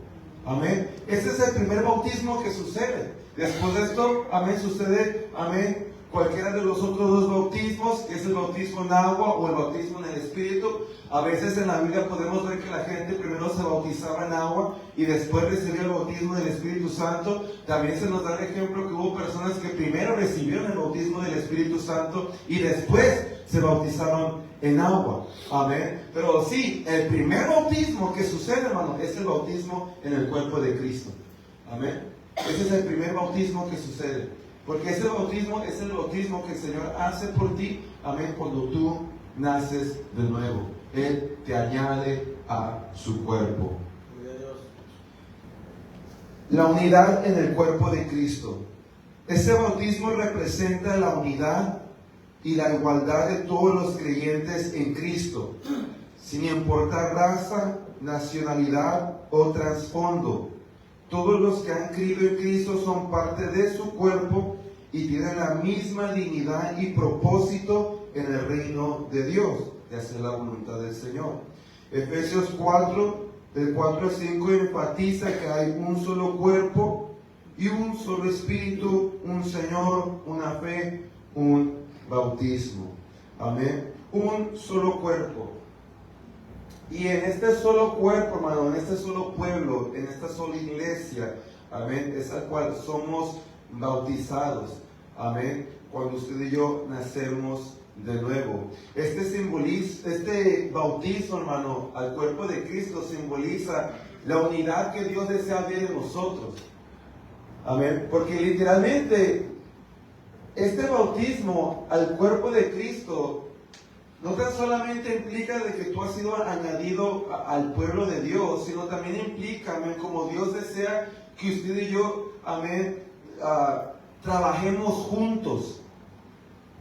amén. Ese es el primer bautismo que sucede. Después de esto, amén, sucede, amén, cualquiera de los otros dos bautismos, que es el bautismo en agua o el bautismo en el Espíritu. A veces en la Biblia podemos ver que la gente primero se bautizaba en agua y después recibía el bautismo del Espíritu Santo. También se nos da el ejemplo que hubo personas que primero recibieron el bautismo del Espíritu Santo y después se bautizaron en agua. Amén. Pero sí, el primer bautismo que sucede, hermano, es el bautismo en el cuerpo de Cristo. Amén. Ese es el primer bautismo que sucede. Porque ese bautismo es el bautismo que el Señor hace por ti, amén, cuando tú naces de nuevo. Él te añade a su cuerpo. La unidad en el cuerpo de Cristo. Ese bautismo representa la unidad y la igualdad de todos los creyentes en Cristo, sin importar raza, nacionalidad o trasfondo. Todos los que han creído en Cristo son parte de su cuerpo y tienen la misma dignidad y propósito en el reino de Dios, de hacer la voluntad del Señor. Efesios 4, del 4 al 5 enfatiza que hay un solo cuerpo y un solo espíritu, un Señor, una fe, un bautismo. Amén. Un solo cuerpo. Y en este solo cuerpo, hermano, en este solo pueblo, en esta sola iglesia, amén, es al cual somos bautizados, amén, cuando usted y yo nacemos de nuevo. Este bautismo, hermano, al cuerpo de Cristo simboliza la unidad que Dios desea ver en nosotros, amén, porque literalmente este bautismo al cuerpo de Cristo no tan solamente implica de que tú has sido añadido al pueblo de Dios, sino también implica, amén, como Dios desea que usted y yo, amén, trabajemos juntos,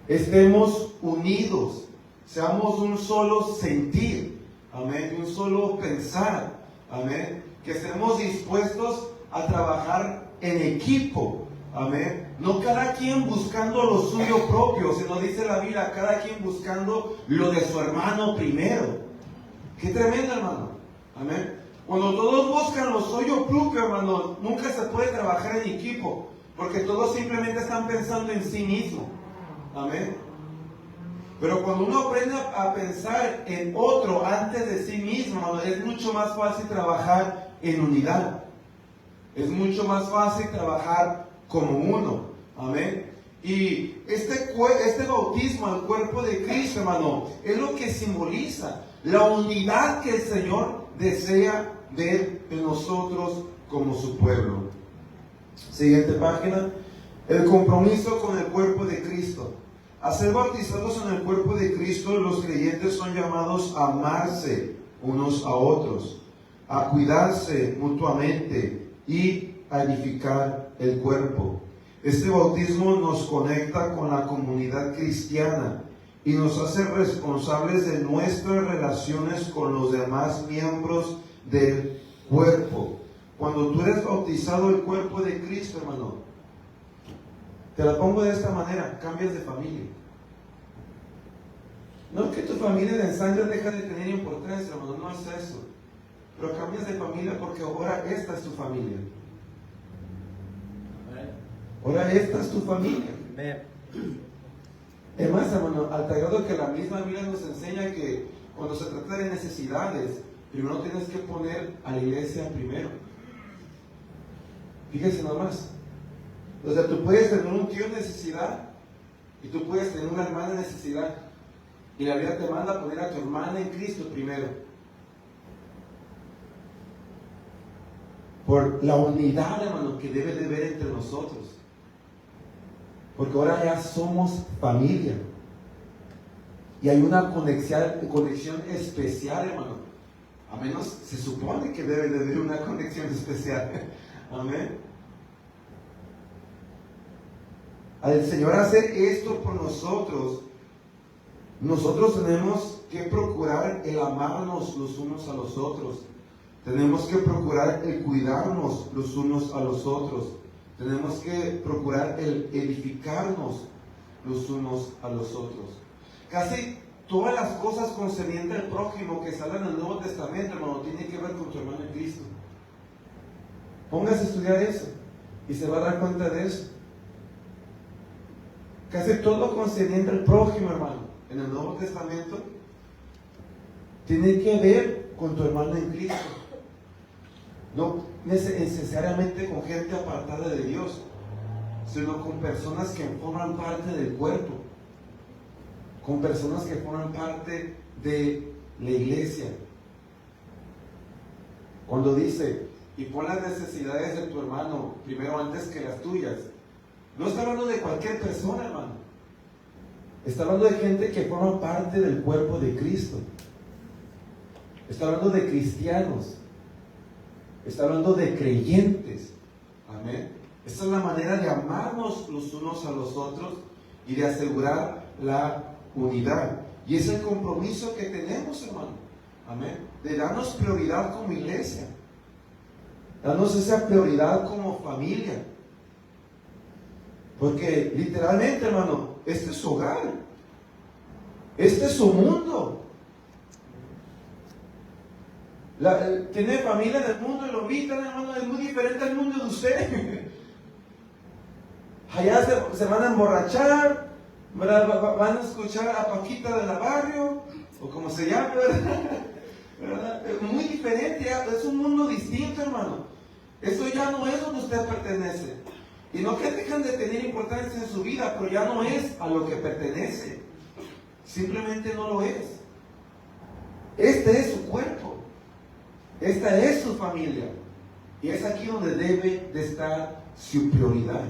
estemos unidos, seamos un solo sentir, amén, un solo pensar, amén, que estemos dispuestos a trabajar en equipo, amén. No cada quien buscando lo suyo propio, sino dice la Biblia, cada quien buscando lo de su hermano primero. Qué tremendo, hermano. Amén. Cuando todos buscan lo suyo propio, hermano, nunca se puede trabajar en equipo, porque todos simplemente están pensando en sí mismo. Amén. Pero cuando uno aprende a pensar en otro antes de sí mismo, hermano, es mucho más fácil trabajar en unidad. Es mucho más fácil trabajar como uno. Amén. Y este bautismo al cuerpo de Cristo, hermano, es lo que simboliza la unidad que el Señor desea ver en nosotros como su pueblo. Siguiente página. El compromiso con el cuerpo de Cristo. A ser bautizados en el cuerpo de Cristo, los creyentes son llamados a amarse unos a otros, a cuidarse mutuamente y a edificar el cuerpo. Este bautismo nos conecta con la comunidad cristiana y nos hace responsables de nuestras relaciones con los demás miembros del cuerpo. Cuando tú eres bautizado el cuerpo de Cristo, hermano, te la pongo de esta manera, cambias de familia. No es que tu familia de sangre deja de tener importancia, hermano, no es eso. Pero cambias de familia porque ahora esta es tu familia. Ahora esta es tu familia. Es más, hermano, al grado que la misma Biblia nos enseña que cuando se trata de necesidades, primero tienes que poner a la iglesia primero. Fíjense nomás. O sea, tú puedes tener un tío en necesidad y tú puedes tener una hermana en necesidad. Y la Biblia te manda a poner a tu hermana en Cristo primero. Por la unidad, hermano, que debe de haber entre nosotros. Porque ahora ya somos familia. Y hay una conexión especial, hermano. A menos se supone que debe de haber una conexión especial. Amén. Al Señor hacer esto por nosotros, nosotros tenemos que procurar el amarnos los unos a los otros. Tenemos que procurar el cuidarnos los unos a los otros. Tenemos que procurar el edificarnos los unos a los otros. Casi todas las cosas concernientes al prójimo que salen en el Nuevo Testamento, hermano, tienen que ver con tu hermano en Cristo. Póngase a estudiar eso y se va a dar cuenta de eso. Casi todo concerniente al prójimo, hermano, en el Nuevo Testamento, tiene que ver con tu hermano en Cristo. No necesariamente con gente apartada de Dios, sino con personas que forman parte del cuerpo, con personas que forman parte de la iglesia. Cuando dice, y pon las necesidades de tu hermano primero antes que las tuyas, no está hablando de cualquier persona, hermano. Está hablando de gente que forma parte del cuerpo de Cristo. Está hablando de cristianos. Está hablando de creyentes. Amén. Esta es la manera de amarnos los unos a los otros y de asegurar la unidad. Y es el compromiso que tenemos, hermano. Amén. De darnos prioridad como iglesia. Darnos esa prioridad como familia. Porque literalmente, hermano, este es su hogar. Este es su mundo. Tiene familia en el mundo y lo invitan, hermano, es muy diferente al mundo de usted. Allá se van a emborrachar, van a escuchar a Paquita de la barrio, o como se llame, ¿verdad? Es muy diferente, es un mundo distinto, hermano. Eso ya no es donde usted pertenece. Y no que dejan de tener importancia en su vida, pero ya no es a lo que pertenece. Simplemente no lo es. Este es su cuerpo. Esta es su familia. Y es aquí donde debe de estar su prioridad.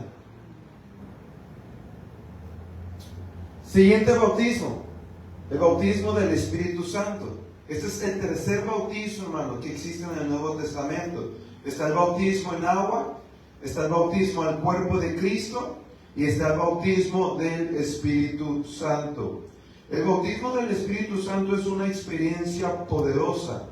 Siguiente bautismo. El bautismo del Espíritu Santo. Este es el tercer bautismo, hermano, que existe en el Nuevo Testamento. Está el bautismo en agua. Está el bautismo al cuerpo de Cristo. Y está el bautismo del Espíritu Santo. El bautismo del Espíritu Santo es una experiencia poderosa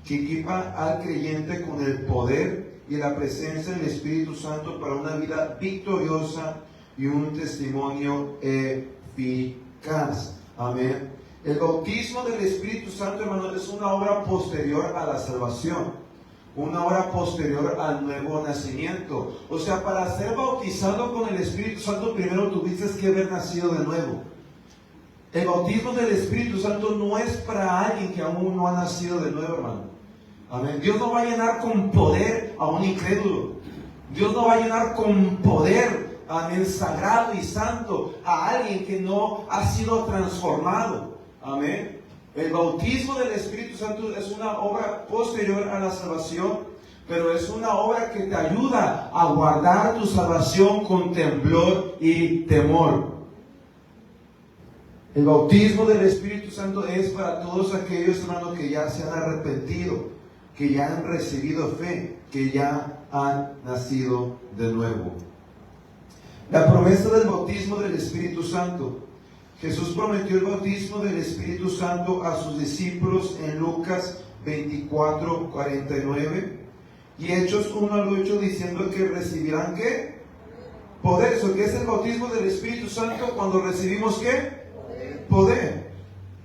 que equipa al creyente con el poder y la presencia del Espíritu Santo para una vida victoriosa y un testimonio eficaz. Amén. El bautismo del Espíritu Santo, hermano, es una obra posterior a la salvación, una obra posterior al nuevo nacimiento. O sea, para ser bautizado con el Espíritu Santo, primero tuviste que haber nacido de nuevo. El bautismo del Espíritu Santo no es para alguien que aún no ha nacido de nuevo, hermano. Amén. Dios no va a llenar con poder a un incrédulo. Dios no va a llenar con poder, amén, sagrado y santo a alguien que no ha sido transformado. Amén. El bautismo del Espíritu Santo es una obra posterior a la salvación, pero es una obra que te ayuda a guardar tu salvación con temblor y temor. El bautismo del Espíritu Santo es para todos aquellos, hermanos, que ya se han arrepentido, que ya han recibido fe, que ya han nacido de nuevo. La promesa del bautismo del Espíritu Santo. Jesús prometió el bautismo del Espíritu Santo a sus discípulos en Lucas 24:49 y Hechos 1:8, diciendo que recibirán ¿qué? Poder. ¿Eso qué es el bautismo del Espíritu Santo? Cuando recibimos ¿qué? Poder.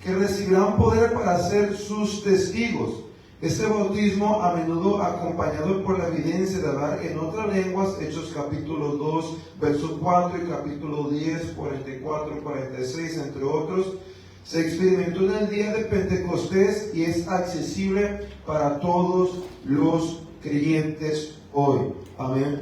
Que recibirán poder para ser sus testigos. Este bautismo a menudo acompañado por la evidencia de hablar en otras lenguas, Hechos capítulo 2, verso 4 y capítulo 10, 44, 46, entre otros, se experimentó en el día de Pentecostés y es accesible para todos los creyentes hoy. Amén.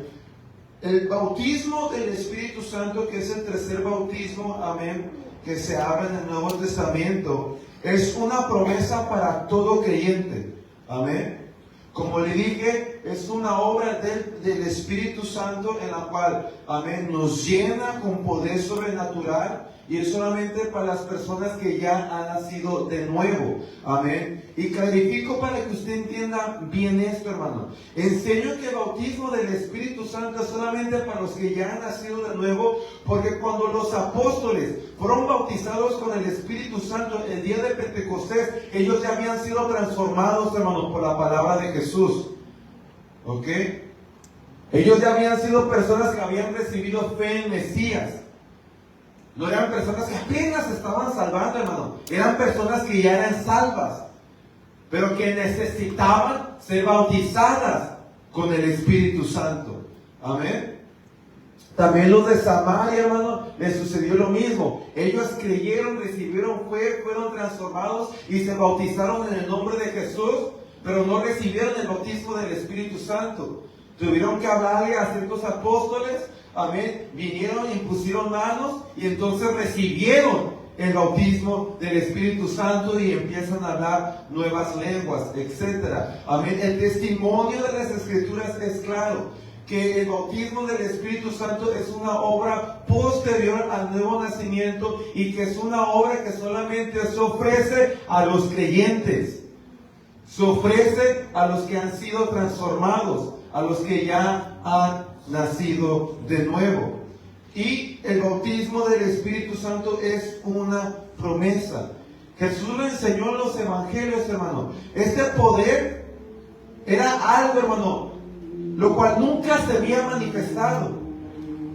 El bautismo del Espíritu Santo, que es el tercer bautismo, amén, que se habla en el Nuevo Testamento, es una promesa para todo creyente. Amén. Como le dije, es una obra del Espíritu Santo en la cual, amén, nos llena con poder sobrenatural y es solamente para las personas que ya han nacido de nuevo. Amén. Y clarifico para que usted entienda bien esto, hermano. Enseño que el bautismo del Espíritu Santo es solamente para los que ya han nacido de nuevo, porque cuando los apóstoles fueron bautizados con el Espíritu Santo el día de Pentecostés, ellos ya habían sido transformados, hermano, por la palabra de Jesús. ¿Ok? Ellos ya habían sido personas que habían recibido fe en Mesías. No eran personas que apenas estaban salvando, hermano. Eran personas que ya eran salvas, pero que necesitaban ser bautizadas con el Espíritu Santo. Amén. También los de Samaria, hermano, les sucedió lo mismo. Ellos creyeron, recibieron fe, fueron transformados y se bautizaron en el nombre de Jesús, pero no recibieron el bautismo del Espíritu Santo. Tuvieron que hablarle a ciertos apóstoles, amén, vinieron, impusieron manos y entonces recibieron el bautismo del Espíritu Santo y empiezan a hablar nuevas lenguas, etc. Amén. El testimonio de las Escrituras es claro, que el bautismo del Espíritu Santo es una obra posterior al nuevo nacimiento y que es una obra que solamente se ofrece a los creyentes. Se ofrece a los que han sido transformados, a los que ya han nacido de nuevo. Y el bautismo del Espíritu Santo es una promesa. Jesús lo enseñó en los evangelios, hermano. Este poder era algo, hermano, lo cual nunca se había manifestado.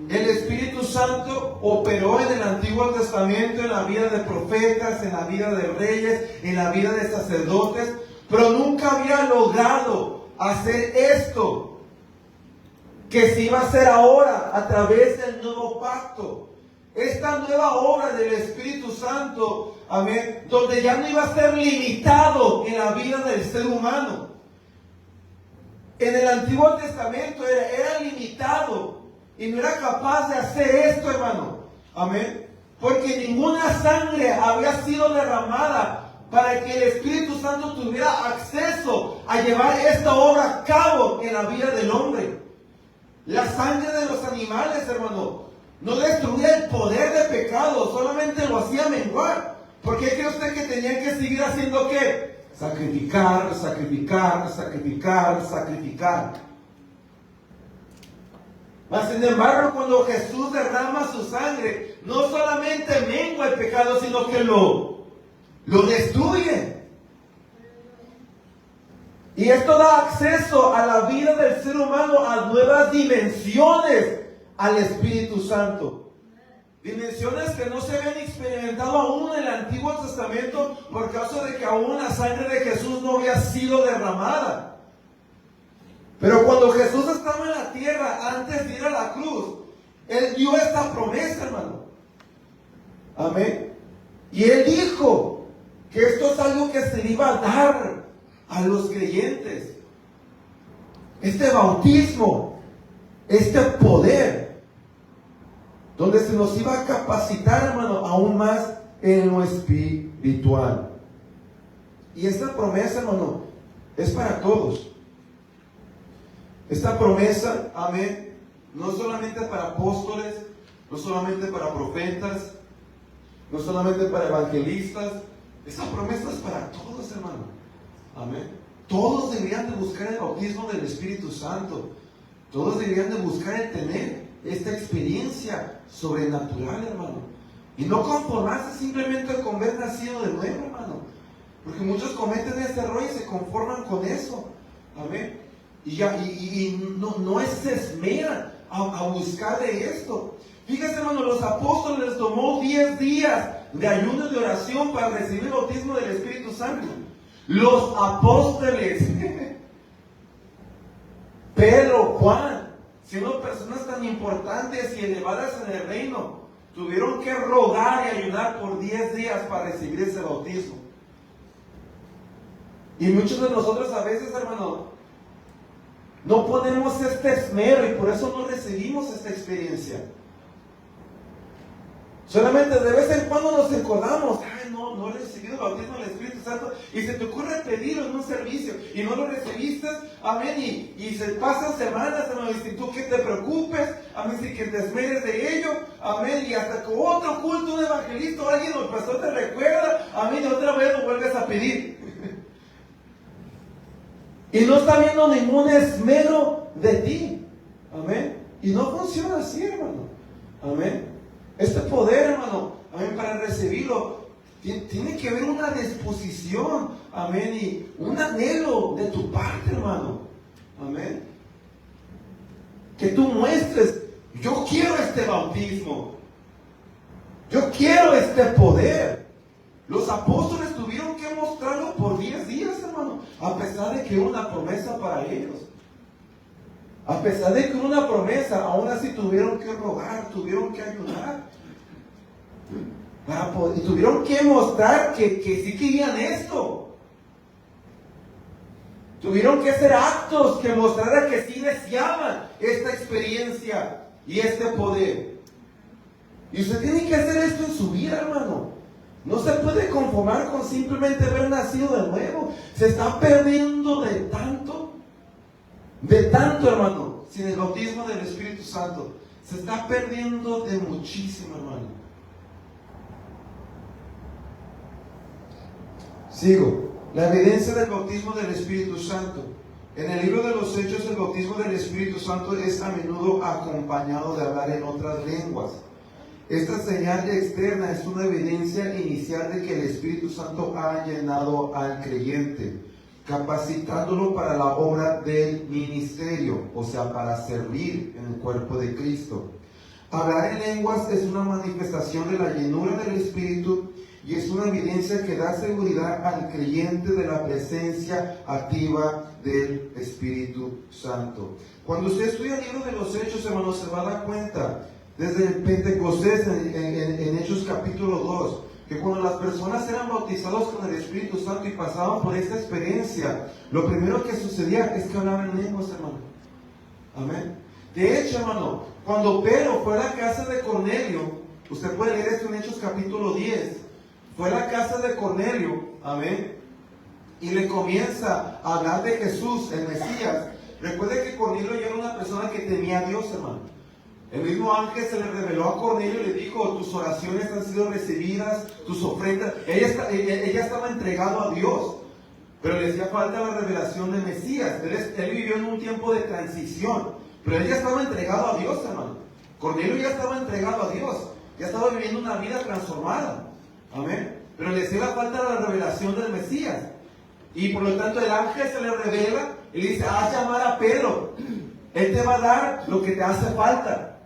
El Espíritu Santo operó en el Antiguo Testamento, en la vida de profetas, en la vida de reyes, en la vida de sacerdotes, pero nunca había logrado hacer esto que se iba a hacer ahora a través del nuevo pacto. Esta nueva obra del Espíritu Santo, amén, donde ya no iba a ser limitado en la vida del ser humano. En el Antiguo Testamento era limitado y no era capaz de hacer esto, hermano. Amén. Porque ninguna sangre había sido derramada para que el Espíritu Santo tuviera acceso a llevar esta obra a cabo en la vida del hombre. La sangre de los animales, hermano, no destruía el poder de pecado, solamente lo hacía menguar. ¿Por qué cree usted que tenían que seguir haciendo qué? Sacrificar, sacrificar, sacrificar, sacrificar. Mas sin embargo, cuando Jesús derrama su sangre, no solamente mengua el pecado, sino que lo destruye. Y esto da acceso a la vida del ser humano a nuevas dimensiones al Espíritu Santo. Dimensiones que no se habían experimentado aún en el Antiguo Testamento por causa de que aún la sangre de Jesús no había sido derramada. Pero cuando Jesús estaba en la tierra, antes de ir a la cruz, Él dio esta promesa, hermano. Amén. Y Él dijo que esto es algo que se le iba a dar a los creyentes. Este bautismo, este poder, donde se nos iba a capacitar, hermano, aún más en lo espiritual. Y esta promesa, hermano, es para todos. Esta promesa, amén, no solamente para apóstoles, no solamente para profetas, no solamente para evangelistas. Esta promesa es para todos, hermano. Amén. Todos deberían de buscar el bautismo del Espíritu Santo. Todos deberían de buscar el tener esta experiencia sobrenatural, hermano. Y no conformarse simplemente con ver nacido de nuevo, hermano. Porque muchos cometen este error y se conforman con eso. Amén. Y no se esmeran a buscar de esto. Fíjese, hermano, los apóstoles les tomó 10 días de ayuno y de oración para recibir el bautismo del Espíritu Santo. Los apóstoles, Pedro, Juan, siendo personas tan importantes y elevadas en el reino, tuvieron que rogar y ayunar por 10 días para recibir ese bautismo. Y muchos de nosotros a veces, hermano, no ponemos este esmero y por eso no recibimos esta experiencia. Solamente de vez en cuando nos acordamos, ay, no he recibido el bautismo del Espíritu Santo. Santo y se te ocurre pedirlo en un servicio y no lo recibiste, amén, y se pasan semanas, hermano, y si tú que te preocupes, amén, si que te esmeres de ello, amén, y hasta que otro culto, un evangelista o alguien o el pastor te recuerda, amén, y otra vez lo vuelves a pedir. Y no está viendo ningún esmero de ti, amén, y no funciona así, hermano, amén. Este poder, hermano, amén, para recibirlo, tiene que haber una disposición, amén, y un anhelo de tu parte, hermano, amén. Que tú muestres, yo quiero este bautismo, yo quiero este poder. Los apóstoles tuvieron que mostrarlo por 10 días, hermano, a pesar de que era una promesa para ellos. A pesar de que era una promesa, aún así tuvieron que rogar, tuvieron que ayudar. Y tuvieron que mostrar que sí querían esto. Tuvieron que hacer actos que mostraran que sí deseaban esta experiencia y este poder. Y usted tiene que hacer esto en su vida, hermano. No se puede conformar con simplemente haber nacido de nuevo. Se está perdiendo de tanto, hermano, sin el bautismo del Espíritu Santo. Se está perdiendo de muchísimo, hermano. Sigo. La evidencia del bautismo del Espíritu Santo. En el libro de los Hechos, el bautismo del Espíritu Santo es a menudo acompañado de hablar en otras lenguas. Esta señal externa es una evidencia inicial de que el Espíritu Santo ha llenado al creyente, capacitándolo para la obra del ministerio, o sea, para servir en el cuerpo de Cristo. Hablar en lenguas es una manifestación de la llenura del Espíritu y es una evidencia que da seguridad al creyente de la presencia activa del Espíritu Santo. Cuando usted estudia el libro de los Hechos, hermanos, se va a dar cuenta, desde el Pentecostés en Hechos capítulo 2, que cuando las personas eran bautizados con el Espíritu Santo y pasaban por esta experiencia, lo primero que sucedía es que hablaban en lenguas, hermano. Amén. De hecho, hermano, cuando Pedro fue a la casa de Cornelio, usted puede leer esto en Hechos capítulo 10, fue a la casa de Cornelio, amén, y le comienza a hablar de Jesús, el Mesías. Recuerde que Cornelio ya era una persona que temía a Dios, hermano. El mismo ángel se le reveló a Cornelio y le dijo, tus oraciones han sido recibidas, tus ofrendas. Ella estaba entregado a Dios, pero le hacía falta la revelación del Mesías. Él vivió en un tiempo de transición, pero él ya estaba entregado a Dios, hermano. Cornelio ya estaba entregado a Dios, ya estaba viviendo una vida transformada. Amén. Pero le hacía falta la revelación del Mesías. Y por lo tanto el ángel se le revela y le dice, haz llamar a Pedro. Él te va a dar lo que te hace falta.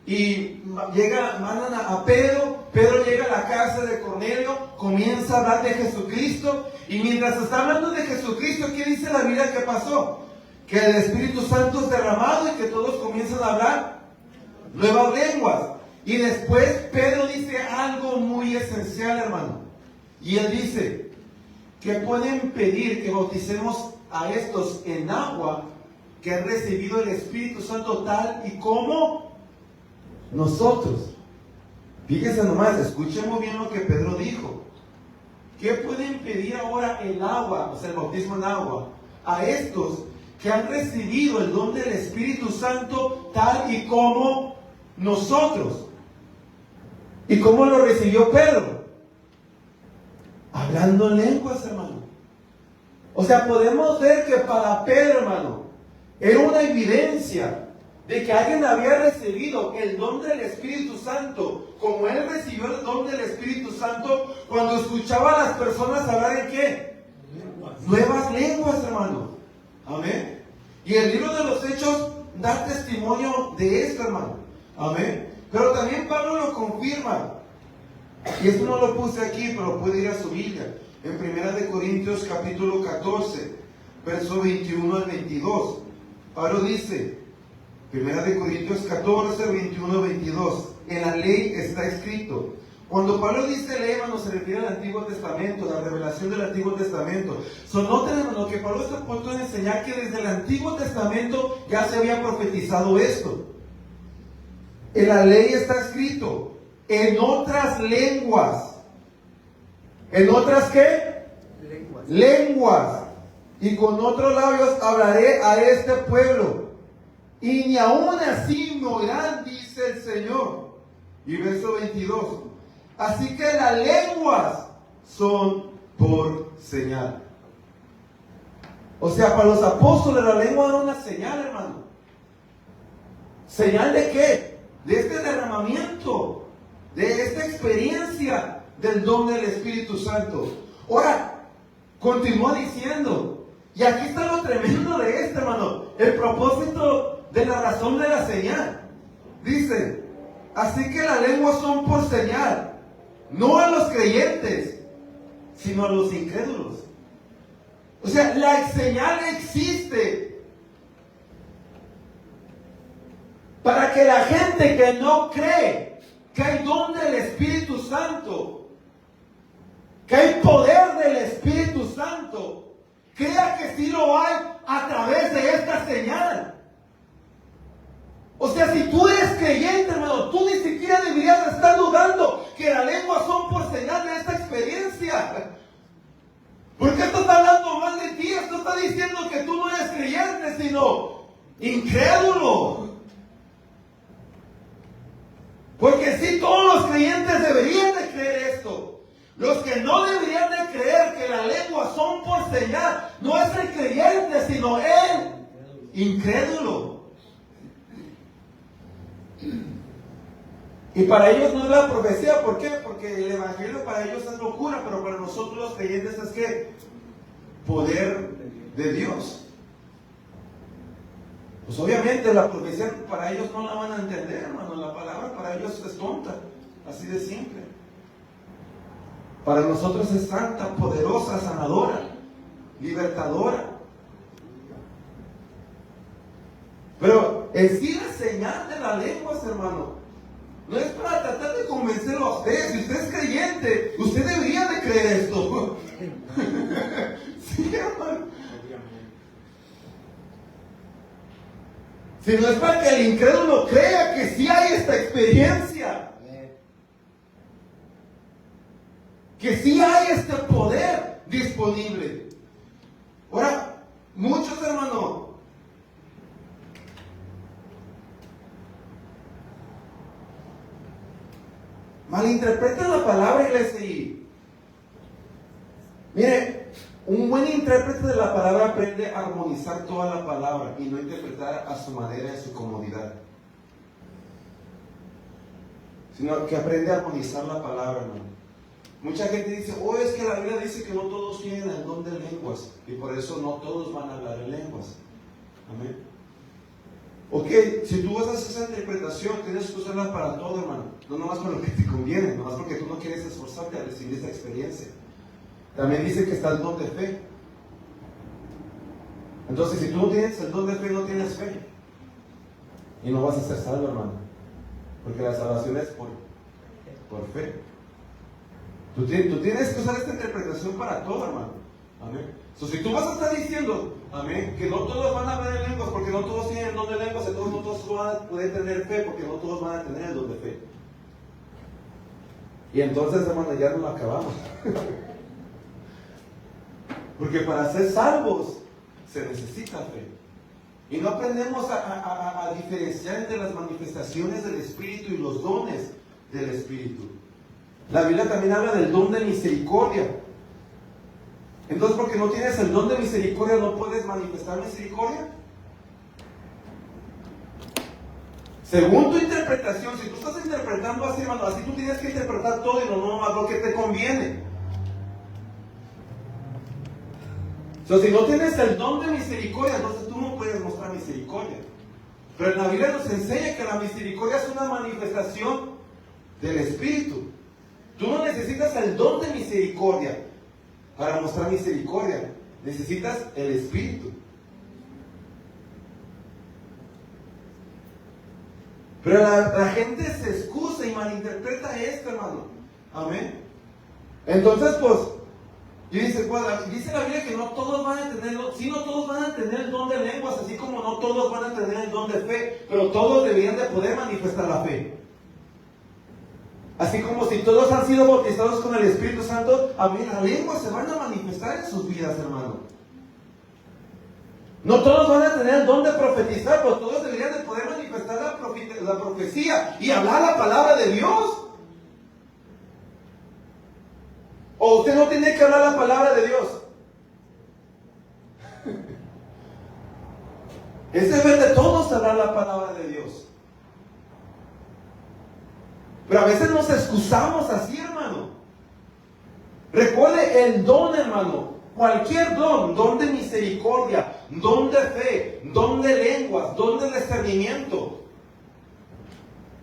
Y mandan a Pedro. Pedro llega a la casa de Cornelio, comienza a hablar de Jesucristo. Y mientras está hablando de Jesucristo, ¿qué dice la Biblia que pasó? Que el Espíritu Santo es derramado y que todos comienzan a hablar nuevas lenguas. Y después Pedro dice algo muy esencial, hermano. Y él dice que pueden pedir que bauticemos a estos en agua que han recibido el Espíritu Santo tal y como nosotros. Fíjense nomás, escuchemos bien lo que Pedro dijo. ¿Qué pueden pedir ahora el agua, o sea, el bautismo en agua, a estos que han recibido el don del Espíritu Santo tal y como nosotros? ¿Y cómo lo recibió Pedro? Hablando en lenguas, hermano. O sea, podemos ver que para Pedro, hermano, era una evidencia de que alguien había recibido el don del Espíritu Santo, como él recibió el don del Espíritu Santo cuando escuchaba a las personas hablar en ¿qué? Nuevas lenguas, hermano. Amén. Y el libro de los Hechos da testimonio de esto, hermano. Amén. Pero también Pablo lo confirma. Y esto no lo puse aquí, pero puede ir a su Biblia. En 1 Corintios capítulo 14, verso 21 al 22. Pablo dice, 1 Corintios 14, 21 al 22. En la ley está escrito. Cuando Pablo dice ley, hermano, se refiere al Antiguo Testamento, la revelación del Antiguo Testamento. Noten, hermano, que Pablo está a punto de enseñar que desde el Antiguo Testamento ya se había profetizado esto. En la ley está escrito, en otras lenguas. ¿En otras qué? lenguas, y con otros labios hablaré a este pueblo, y ni aún así me oirán, dice el Señor. Y verso 22, así que las lenguas son por señal. O sea, para los apóstoles la lengua era una señal, hermano. ¿Señal de qué? De este derramamiento, de esta experiencia del don del Espíritu Santo. Ahora, continúa diciendo, y aquí está lo tremendo de esto, hermano, el propósito de la razón de la señal. Dice, así que las lenguas son por señal, no a los creyentes, sino a los incrédulos. O sea, la señal existe para que la gente que no cree que hay don del Espíritu Santo, que hay poder del Espíritu Santo, crea que sí lo hay a través de esta señal. O sea, si tú eres creyente, hermano, tú ni siquiera deberías estar dudando que las lenguas son por señal de esta experiencia. Porque esto está hablando mal de ti, esto está diciendo que tú no eres creyente, sino incrédulo. Porque sí, todos los creyentes deberían de creer esto. Los que no deberían de creer que las lenguas son por señal, no es el creyente, sino el incrédulo. Y para ellos no es la profecía, ¿por qué? Porque el evangelio para ellos es locura, pero para nosotros los creyentes es que poder de Dios. Pues obviamente la profecía para ellos no la van a entender, hermano. La palabra para ellos es tonta, así de simple. Para nosotros es santa, poderosa, sanadora, libertadora. Pero en sí la señal de las lenguas, hermano, no es para tratar de convencerlo a usted. Si usted es creyente, usted debería de creer esto. Sí, hermano. Si no es para que el incrédulo crea que sí hay esta experiencia, que sí hay este poder disponible. Ahora, muchos hermanos malinterpretan la palabra, iglesia. Y mire, un buen intérprete de la palabra aprende a armonizar toda la palabra y no interpretar a su manera y a su comodidad, sino que aprende a armonizar la palabra, hermano. Mucha gente dice, es que la Biblia dice que no todos tienen el don de lenguas y por eso no todos van a hablar en lenguas. Amén. Ok, si tú vas a hacer esa interpretación, tienes que usarla para todo, hermano. No nomás para lo que te conviene, nomás porque tú no quieres esforzarte a recibir esta experiencia. También dice que está el don de fe. Entonces, si tú no tienes el don de fe, no tienes fe. Y no vas a ser salvo, hermano. Porque la salvación es por fe. Tú tienes que usar esta interpretación para todo, hermano. Amén. Si tú vas a estar diciendo, amén, que no todos van a hablar en lenguas, porque no todos tienen el don de lenguas, entonces no todos van a poder tener fe, porque no todos van a tener el don de fe. Y entonces, hermano, ya no lo acabamos. Porque para ser salvos se necesita fe. Y no aprendemos a diferenciar entre las manifestaciones del Espíritu y los dones del Espíritu. La Biblia también habla del don de misericordia. Entonces, porque no tienes el don de misericordia, ¿no puedes manifestar misericordia? Según tu interpretación, si tú estás interpretando así, hermano, así tú tienes que interpretar todo y no nomás lo que te conviene. Si no tienes el don de misericordia, entonces tú no puedes mostrar misericordia. Pero en la Biblia nos enseña que la misericordia es una manifestación del Espíritu. Tú no necesitas el don de misericordia para mostrar misericordia. Necesitas el Espíritu. Pero la gente se excusa y malinterpreta esto, hermano. Amén. Entonces, pues, y dice la Biblia que no todos van a tener, sí, no todos van a tener el don de lenguas, así como no todos van a tener el don de fe, pero todos deberían de poder manifestar la fe. Así como si todos han sido bautizados con el Espíritu Santo, a mí las lenguas se van a manifestar en sus vidas, hermano. No todos van a tener el don de profetizar, pero todos deberían de poder manifestar la profecía y hablar la palabra de Dios. ¿O usted no tiene que hablar la palabra de Dios? Es deber de todos hablar la palabra de Dios. Pero a veces nos excusamos así, hermano. Recuerde el don, hermano. Cualquier don de misericordia, don de fe, don de lenguas, don de discernimiento.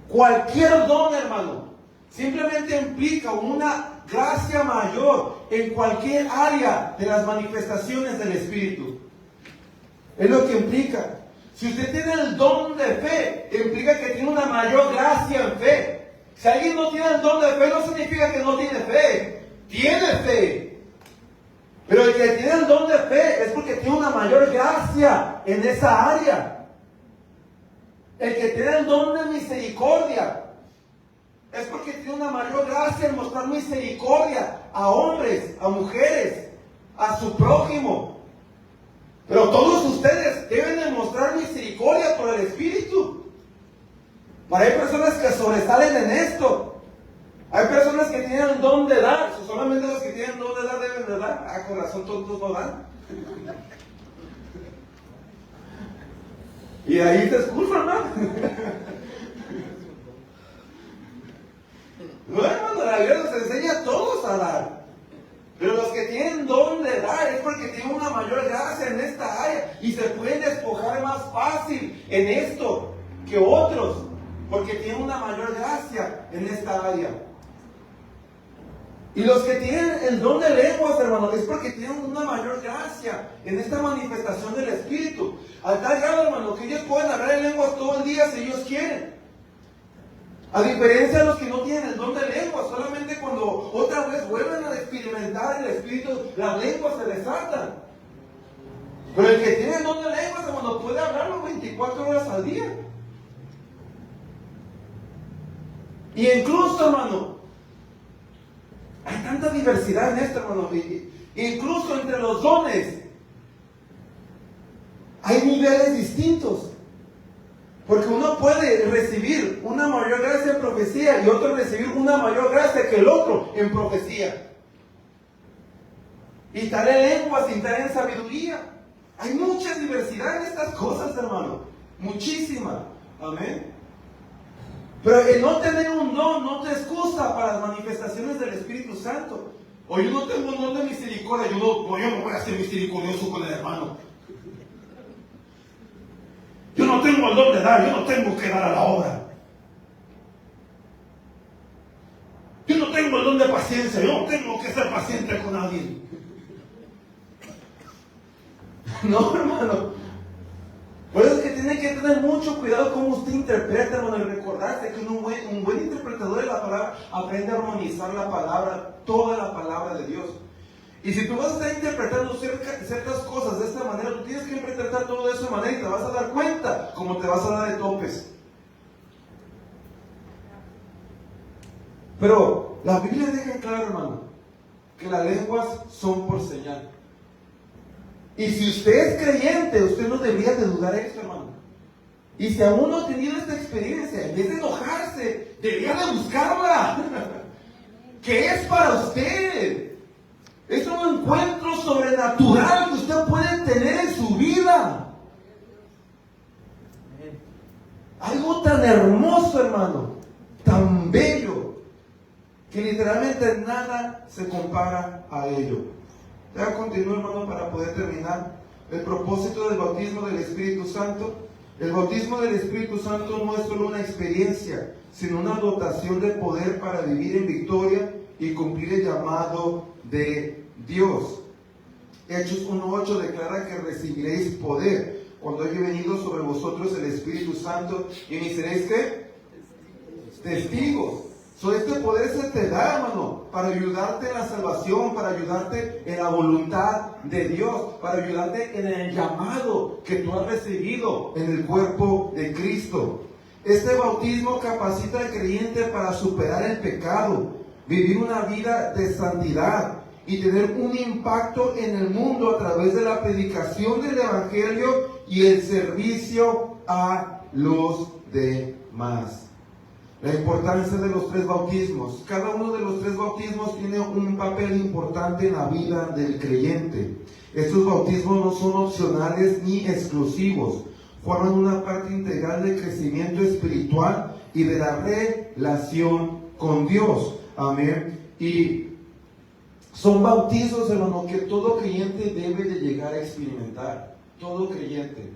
Cualquier don, hermano, simplemente implica una gracia mayor en cualquier área de las manifestaciones del Espíritu. Es lo que implica. Si usted tiene el don de fe, implica que tiene una mayor gracia en fe. Si alguien no tiene el don de fe, no significa que no tiene fe. Tiene fe. Pero el que tiene el don de fe es porque tiene una mayor gracia en esa área. El que tiene el don de misericordia es porque tiene una mayor gracia en mostrar misericordia a hombres, a mujeres, a su prójimo. Pero todos ustedes deben demostrar misericordia por el Espíritu. Pero hay personas que sobresalen en esto. Hay personas que tienen el don de dar. Solamente los que tienen el don de dar deben de dar. Ah, con razón todos no dan. Y ahí te escuchan, ¿no? No, hermano, la Biblia nos enseña a todos a dar. Pero los que tienen don de dar es porque tienen una mayor gracia en esta área y se pueden despojar más fácil en esto que otros, porque tienen una mayor gracia en esta área. Y los que tienen el don de lenguas, hermano, es porque tienen una mayor gracia en esta manifestación del Espíritu. Al tal grado, hermano, que ellos pueden hablar en lenguas todo el día si ellos quieren. A diferencia de los que no tienen el don de lenguas, solamente cuando otra vez vuelven a experimentar el Espíritu, las lenguas se desatan. Pero el que tiene el don de lenguas, hermano, puede hablarlo 24 horas al día. Y incluso, hermano, hay tanta diversidad en esto, hermano. Incluso entre los dones hay niveles distintos. Porque uno puede recibir una mayor gracia en profecía y otro recibir una mayor gracia que el otro en profecía. Y tal en lenguas y tal en sabiduría. Hay mucha diversidad en estas cosas, hermano. Muchísima. Amén. Pero el no tener un don no te excusa para las manifestaciones del Espíritu Santo. O yo no tengo un don de misericordia, yo no voy a ser misericordioso con el hermano. Yo no tengo el don de dar, yo no tengo que dar a la obra. Yo no tengo el don de paciencia, yo no tengo que ser paciente con alguien. No, hermano. Por eso es que tiene que tener mucho cuidado cómo usted interpreta, hermano, y recordarse que un buen interpretador de la palabra aprende a armonizar la palabra, toda la palabra de Dios. Y si tú vas a estar interpretando ciertas cosas de esta manera, tú tienes que interpretar todo de esa manera y te vas a dar cuenta cómo te vas a dar de topes. Pero la Biblia deja claro, hermano, que las lenguas son por señal. Y si usted es creyente, usted no debería de dudar esto, hermano. Y si aún no ha tenido esta experiencia, en vez de enojarse, debería de buscarla. ¿Qué es para usted? Es un encuentro sobrenatural que usted puede tener en su vida. Algo tan hermoso, hermano, tan bello, que literalmente nada se compara a ello. Ya continúo, hermano, para poder terminar. El propósito del bautismo del Espíritu Santo. El bautismo del Espíritu Santo no es solo una experiencia, sino una dotación de poder para vivir en victoria y cumplir el llamado de Dios. Hechos 1:8 declara que recibiréis poder cuando haya venido sobre vosotros el Espíritu Santo y me seréis ¿qué? Testigos. Este poder se te da, hermano, para ayudarte en la salvación, para ayudarte en la voluntad de Dios, para ayudarte en el llamado que tú has recibido en el cuerpo de Cristo. Este bautismo capacita al creyente para superar el pecado, vivir una vida de santidad y tener un impacto en el mundo a través de la predicación del Evangelio y el servicio a los demás. La importancia de los 3 bautismos. Cada uno de los 3 bautismos tiene un papel importante en la vida del creyente. Estos bautismos no son opcionales ni exclusivos. Forman una parte integral del crecimiento espiritual y de la relación con Dios. Amén. Y son bautizos, hermano, que todo creyente debe de llegar a experimentar. Todo creyente,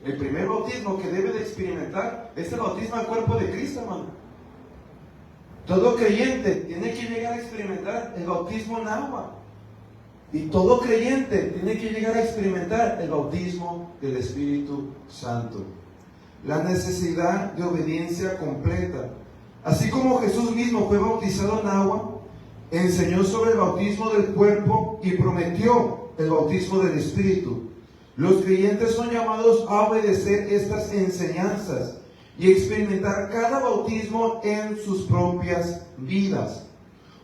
el primer bautismo que debe de experimentar es el bautismo al cuerpo de Cristo, hermano. Todo creyente tiene que llegar a experimentar el bautismo en agua. Y todo creyente tiene que llegar a experimentar el bautismo del Espíritu Santo. La necesidad de obediencia completa. Así como Jesús mismo fue bautizado en agua, enseñó sobre el bautismo del cuerpo y prometió el bautismo del Espíritu. Los creyentes son llamados a obedecer estas enseñanzas y experimentar cada bautismo en sus propias vidas.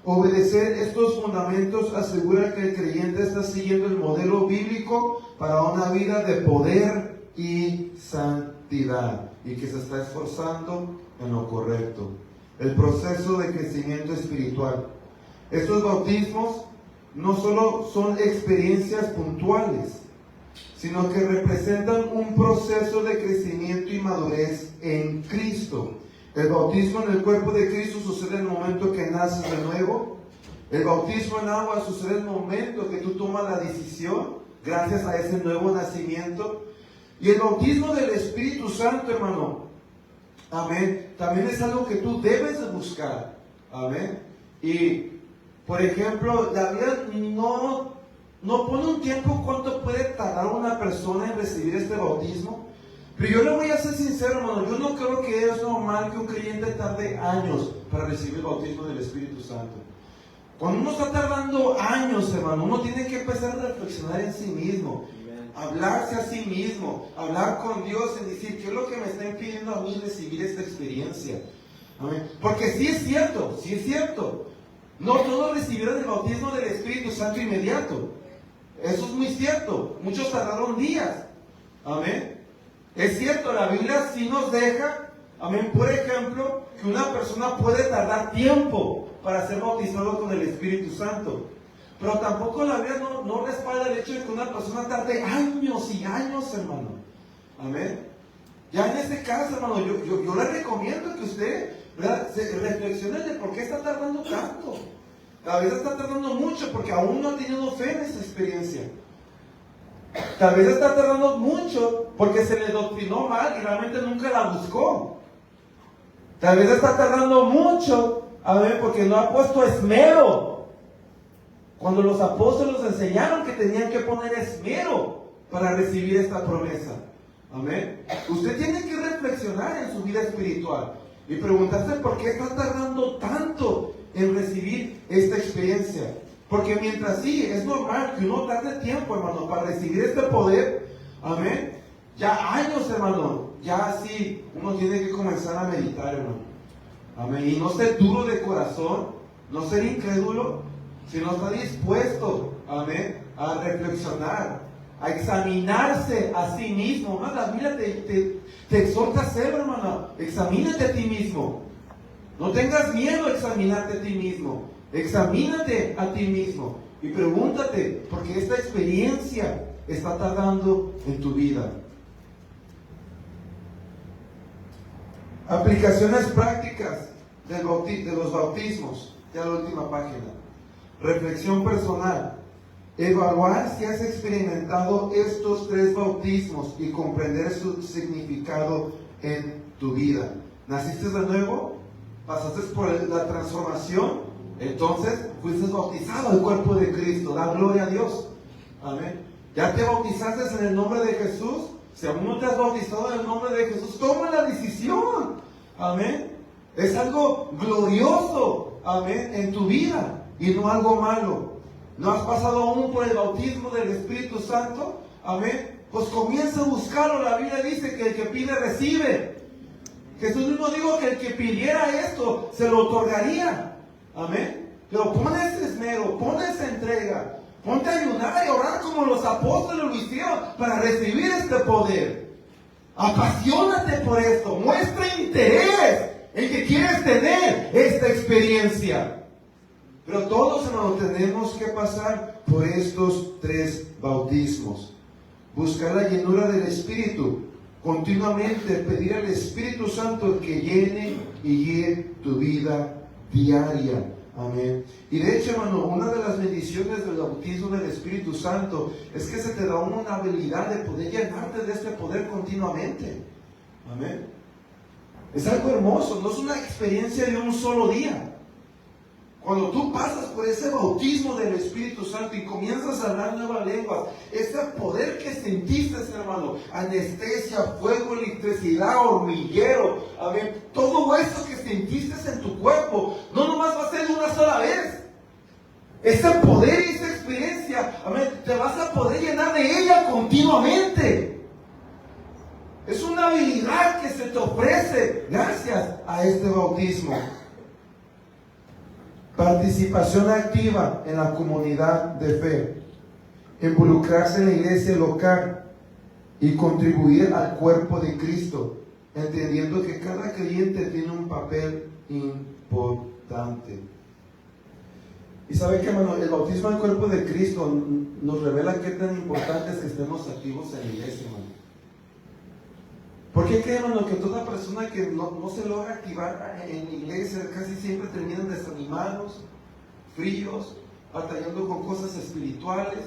Obedecer estos fundamentos asegura que el creyente está siguiendo el modelo bíblico para una vida de poder y santidad y que se está esforzando en lo correcto. El proceso de crecimiento espiritual. Estos bautismos no solo son experiencias puntuales, sino que representan un proceso de crecimiento y madurez en Cristo. El bautismo en el cuerpo de Cristo sucede en el momento que naces de nuevo. El bautismo en agua sucede en el momento que tú tomas la decisión, gracias a ese nuevo nacimiento. Y el bautismo del Espíritu Santo, hermano, amén, también es algo que tú debes de buscar. Amén. Y, por ejemplo, la Biblia no pone un tiempo cuánto puede tardar una persona en recibir este bautismo. Pero yo le voy a ser sincero, hermano, yo no creo que es normal que un creyente tarde años para recibir el bautismo del Espíritu Santo. Cuando uno está tardando años, hermano, uno tiene que empezar a reflexionar en sí mismo, hablarse a sí mismo, hablar con Dios y decir, ¿qué es lo que me está impidiendo a mí recibir esta experiencia? Amén. Porque sí es cierto, no todos recibieron el bautismo del Espíritu Santo inmediato. Eso es muy cierto, muchos tardaron días. Amén. Es cierto, la Biblia sí nos deja, amén, por ejemplo, que una persona puede tardar tiempo para ser bautizado con el Espíritu Santo. Pero tampoco la Biblia no respalda el hecho de que una persona tarde años y años, hermano. Amén. Ya en este caso, hermano, yo le recomiendo que usted, ¿verdad?, se reflexione de por qué está tardando tanto. Tal vez está tardando mucho porque aún no ha tenido fe en esa experiencia. Tal vez está tardando mucho porque se le doctrinó mal y realmente nunca la buscó. Tal vez está tardando mucho, porque no ha puesto esmero. Cuando los apóstoles enseñaron que tenían que poner esmero para recibir esta promesa. Amén. Usted tiene que reflexionar en su vida espiritual y preguntarse por qué está tardando tanto en recibir esta experiencia. Porque mientras sí, es normal que uno tarde tiempo, hermano, para recibir este poder, amén, ya años, hermano, ya sí, uno tiene que comenzar a meditar, hermano, amén, y no ser duro de corazón, no ser incrédulo, sino estar dispuesto, amén, a reflexionar, a examinarse a sí mismo. ¿No? La Biblia te exhorta a hacerlo, hermano, examínate a ti mismo, no tengas miedo a examinarte a ti mismo. Examínate a ti mismo y pregúntate por qué esta experiencia está tardando en tu vida. Aplicaciones prácticas de los bautismos. Ya la última página. Reflexión personal. Evaluar si has experimentado estos 3 bautismos y comprender su significado en tu vida. ¿Naciste de nuevo? ¿Pasaste por la transformación? Entonces fuiste bautizado al cuerpo de Cristo. Da gloria a Dios. Amén. Ya te bautizaste en el nombre de Jesús. Si aún no te has bautizado en el nombre de Jesús, toma la decisión. Amén. Es algo glorioso, amén, en tu vida y no algo malo. ¿No has pasado aún por el bautismo del Espíritu Santo? Amén. Pues comienza a buscarlo. La Biblia dice que el que pide recibe. Jesús mismo dijo que el que pidiera esto, se lo otorgaría. Amén. Pero pon ese esmero, pon esa entrega, ponte a ayunar y orar como los apóstoles lo hicieron para recibir este poder. Apasionate por esto, muestra interés en que quieres tener esta experiencia. Pero todos, hermanos, tenemos que pasar por estos 3 bautismos. Buscar la llenura del Espíritu. Continuamente pedir al Espíritu Santo que llene y guíe tu vida diaria. Amén. Y de hecho, hermano, una de las bendiciones del bautismo del Espíritu Santo es que se te da una habilidad de poder llenarte de este poder continuamente. Amén. Es algo hermoso, no es una experiencia de un solo día. Cuando tú pasas por ese bautismo del Espíritu Santo y comienzas a hablar nuevas lenguas, ese poder que sentiste, hermano, anestesia, fuego, electricidad, hormiguero, amén, todo eso que sentiste en tu cuerpo, no nomás va a ser de una sola vez. Ese poder y esa experiencia, amén, te vas a poder llenar de ella continuamente. Es una habilidad que se te ofrece gracias a este bautismo. Participación activa en la comunidad de fe. Involucrarse en la iglesia local y contribuir al cuerpo de Cristo, entendiendo que cada creyente tiene un papel importante. Y sabe que, hermano, el bautismo al cuerpo de Cristo nos revela qué tan importante es que estemos activos en la iglesia, hermano. ¿Por qué creen, hermano, que toda persona que no se logra activar en la iglesia casi siempre terminan desanimados, fríos, batallando con cosas espirituales?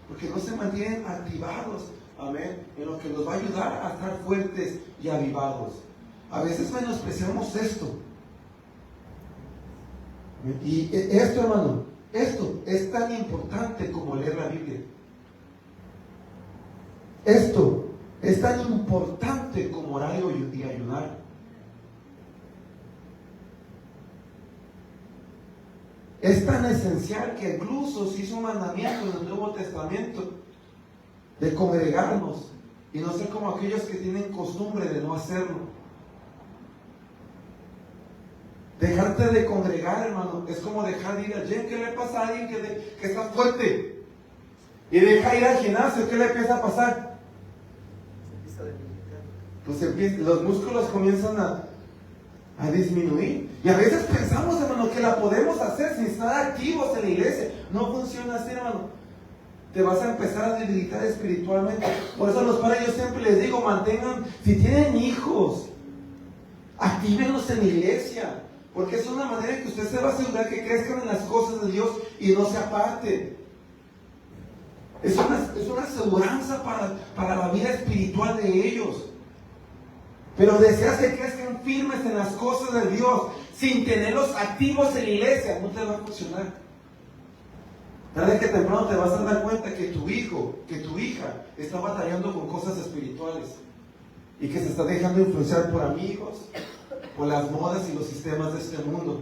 Porque no se mantienen activados, amén, en lo que nos va a ayudar a estar fuertes y avivados. A veces menospreciamos esto. Y esto, hermano, esto es tan importante como leer la Biblia. Esto es tan importante como orar y ayunar. Es tan esencial que incluso se hizo un mandamiento en el Nuevo Testamento de congregarnos y no ser como aquellos que tienen costumbre de no hacerlo. Dejarte de congregar, hermano, es como dejar de ir al gym. ¿Qué le pasa a alguien que está fuerte? Y deja ir al gimnasio, ¿qué le empieza a pasar? Pues los músculos comienzan a disminuir. Y a veces pensamos, hermano, que la podemos hacer sin estar activos en la iglesia. No funciona así, hermano. Te vas a empezar a debilitar espiritualmente. Por eso a los padres yo siempre les digo, mantengan, si tienen hijos, actívenlos en la iglesia. Porque es una manera en que usted se va a asegurar que crezcan en las cosas de Dios y no se aparten. Es una aseguranza para la vida espiritual de ellos. Pero deseas que crezcan firmes en las cosas de Dios sin tenerlos activos en la iglesia, no te va a funcionar. Tarde que temprano te vas a dar cuenta que tu hijo, que tu hija está batallando con cosas espirituales y que se está dejando influenciar por amigos, por las modas y los sistemas de este mundo.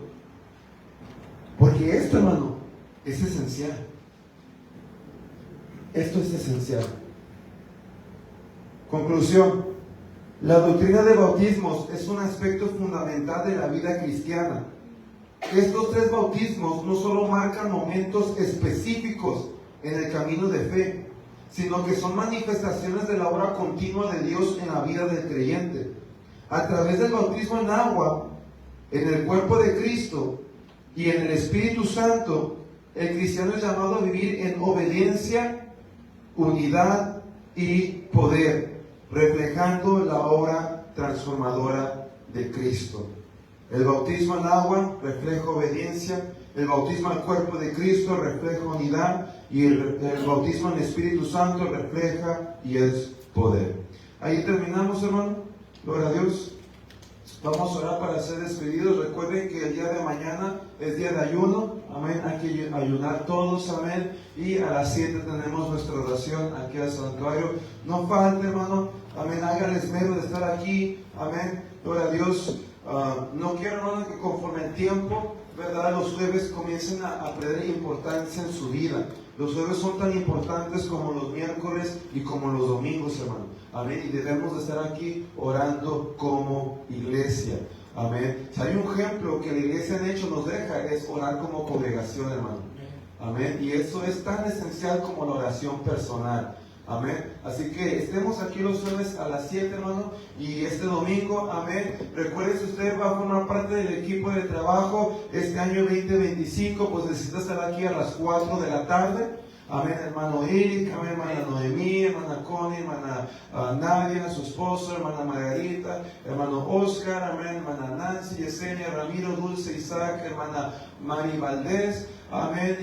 Porque esto, hermano, es esencial. Esto es esencial. Conclusión. La doctrina de bautismos es un aspecto fundamental de la vida cristiana. Estos 3 bautismos no solo marcan momentos específicos en el camino de fe, sino que son manifestaciones de la obra continua de Dios en la vida del creyente. A través del bautismo en agua, en el cuerpo de Cristo y en el Espíritu Santo, el cristiano es llamado a vivir en obediencia, unidad y poder, reflejando la obra transformadora de Cristo. El bautismo en agua refleja obediencia, el bautismo al cuerpo de Cristo refleja unidad y el bautismo en el Espíritu Santo refleja y es poder. Ahí terminamos, hermano. Gloria a Dios. Vamos a orar para ser despedidos. Recuerden que el día de mañana es día de ayuno. Amén. Hay que ayunar todos. Amén. Y a las 7 tenemos nuestra oración aquí al santuario. No falte, hermano. Amén. Hagan el esmero de estar aquí. Amén. Gloria a Dios. No quiero, hermano, que conforme el tiempo, ¿verdad?, los jueves comiencen a perder importancia en su vida. Los jueves son tan importantes como los miércoles y como los domingos, hermano. Amén. Y debemos de estar aquí orando como iglesia. Amén. Si hay un ejemplo que la iglesia en hecho nos deja, es orar como congregación, hermano. Amén. Y eso es tan esencial como la oración personal. Amén. Así que estemos aquí los jueves a las 7, hermano. Y este domingo, amén. Recuerde, si usted va a formar parte del equipo de trabajo este año 2025, pues necesita estar aquí a las 4 de la tarde. Amén, hermano Eric, amén, hermana Noemí, hermana Connie, hermana Nadia, su esposo, hermana Margarita, hermano Oscar, amén, hermana Nancy, Yesenia, Ramiro, Dulce, Isaac, hermana Mari Valdés, amén,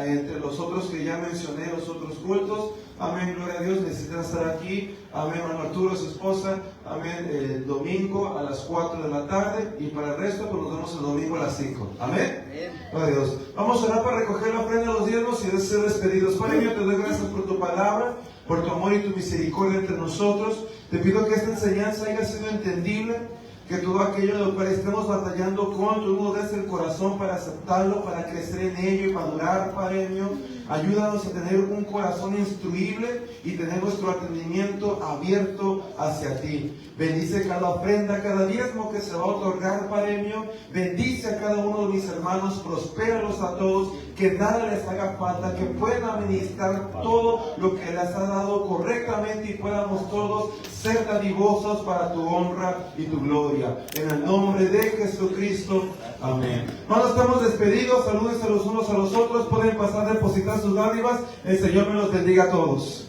entre los otros que ya mencioné, los otros cultos, amén, gloria a Dios, necesitan estar aquí, amén, hermano Arturo, su esposa, amén, el domingo a las 4 de la tarde, y para el resto, pues nos vemos el domingo a las 5, amén. Gloria a Dios. Vamos a orar para recoger la ofrenda de los diezmos y de ser despedidos. Padre mío, te doy gracias por tu palabra, por tu amor y tu misericordia entre nosotros. Te pido que esta enseñanza haya sido entendible, que todo aquello de lo cual estemos batallando con, tú nos des el corazón para aceptarlo, para crecer en ello y madurar, Padre mío. Ayúdanos a tener un corazón instruible y tener nuestro atendimiento abierto hacia ti. Bendice cada ofrenda, cada diezmo que se va a otorgar, Padre mío. Bendice a cada uno de mis hermanos, prospéralos a todos, que nada les haga falta, que puedan administrar todo lo que les ha dado correctamente y podamos todos ser dadivosos para tu honra y tu gloria. En el nombre de Jesucristo. Amén. Hermanos, estamos despedidos. Salúdense los unos a los otros. Pueden pasar a depositar sus dádivas. El Señor me los bendiga a todos.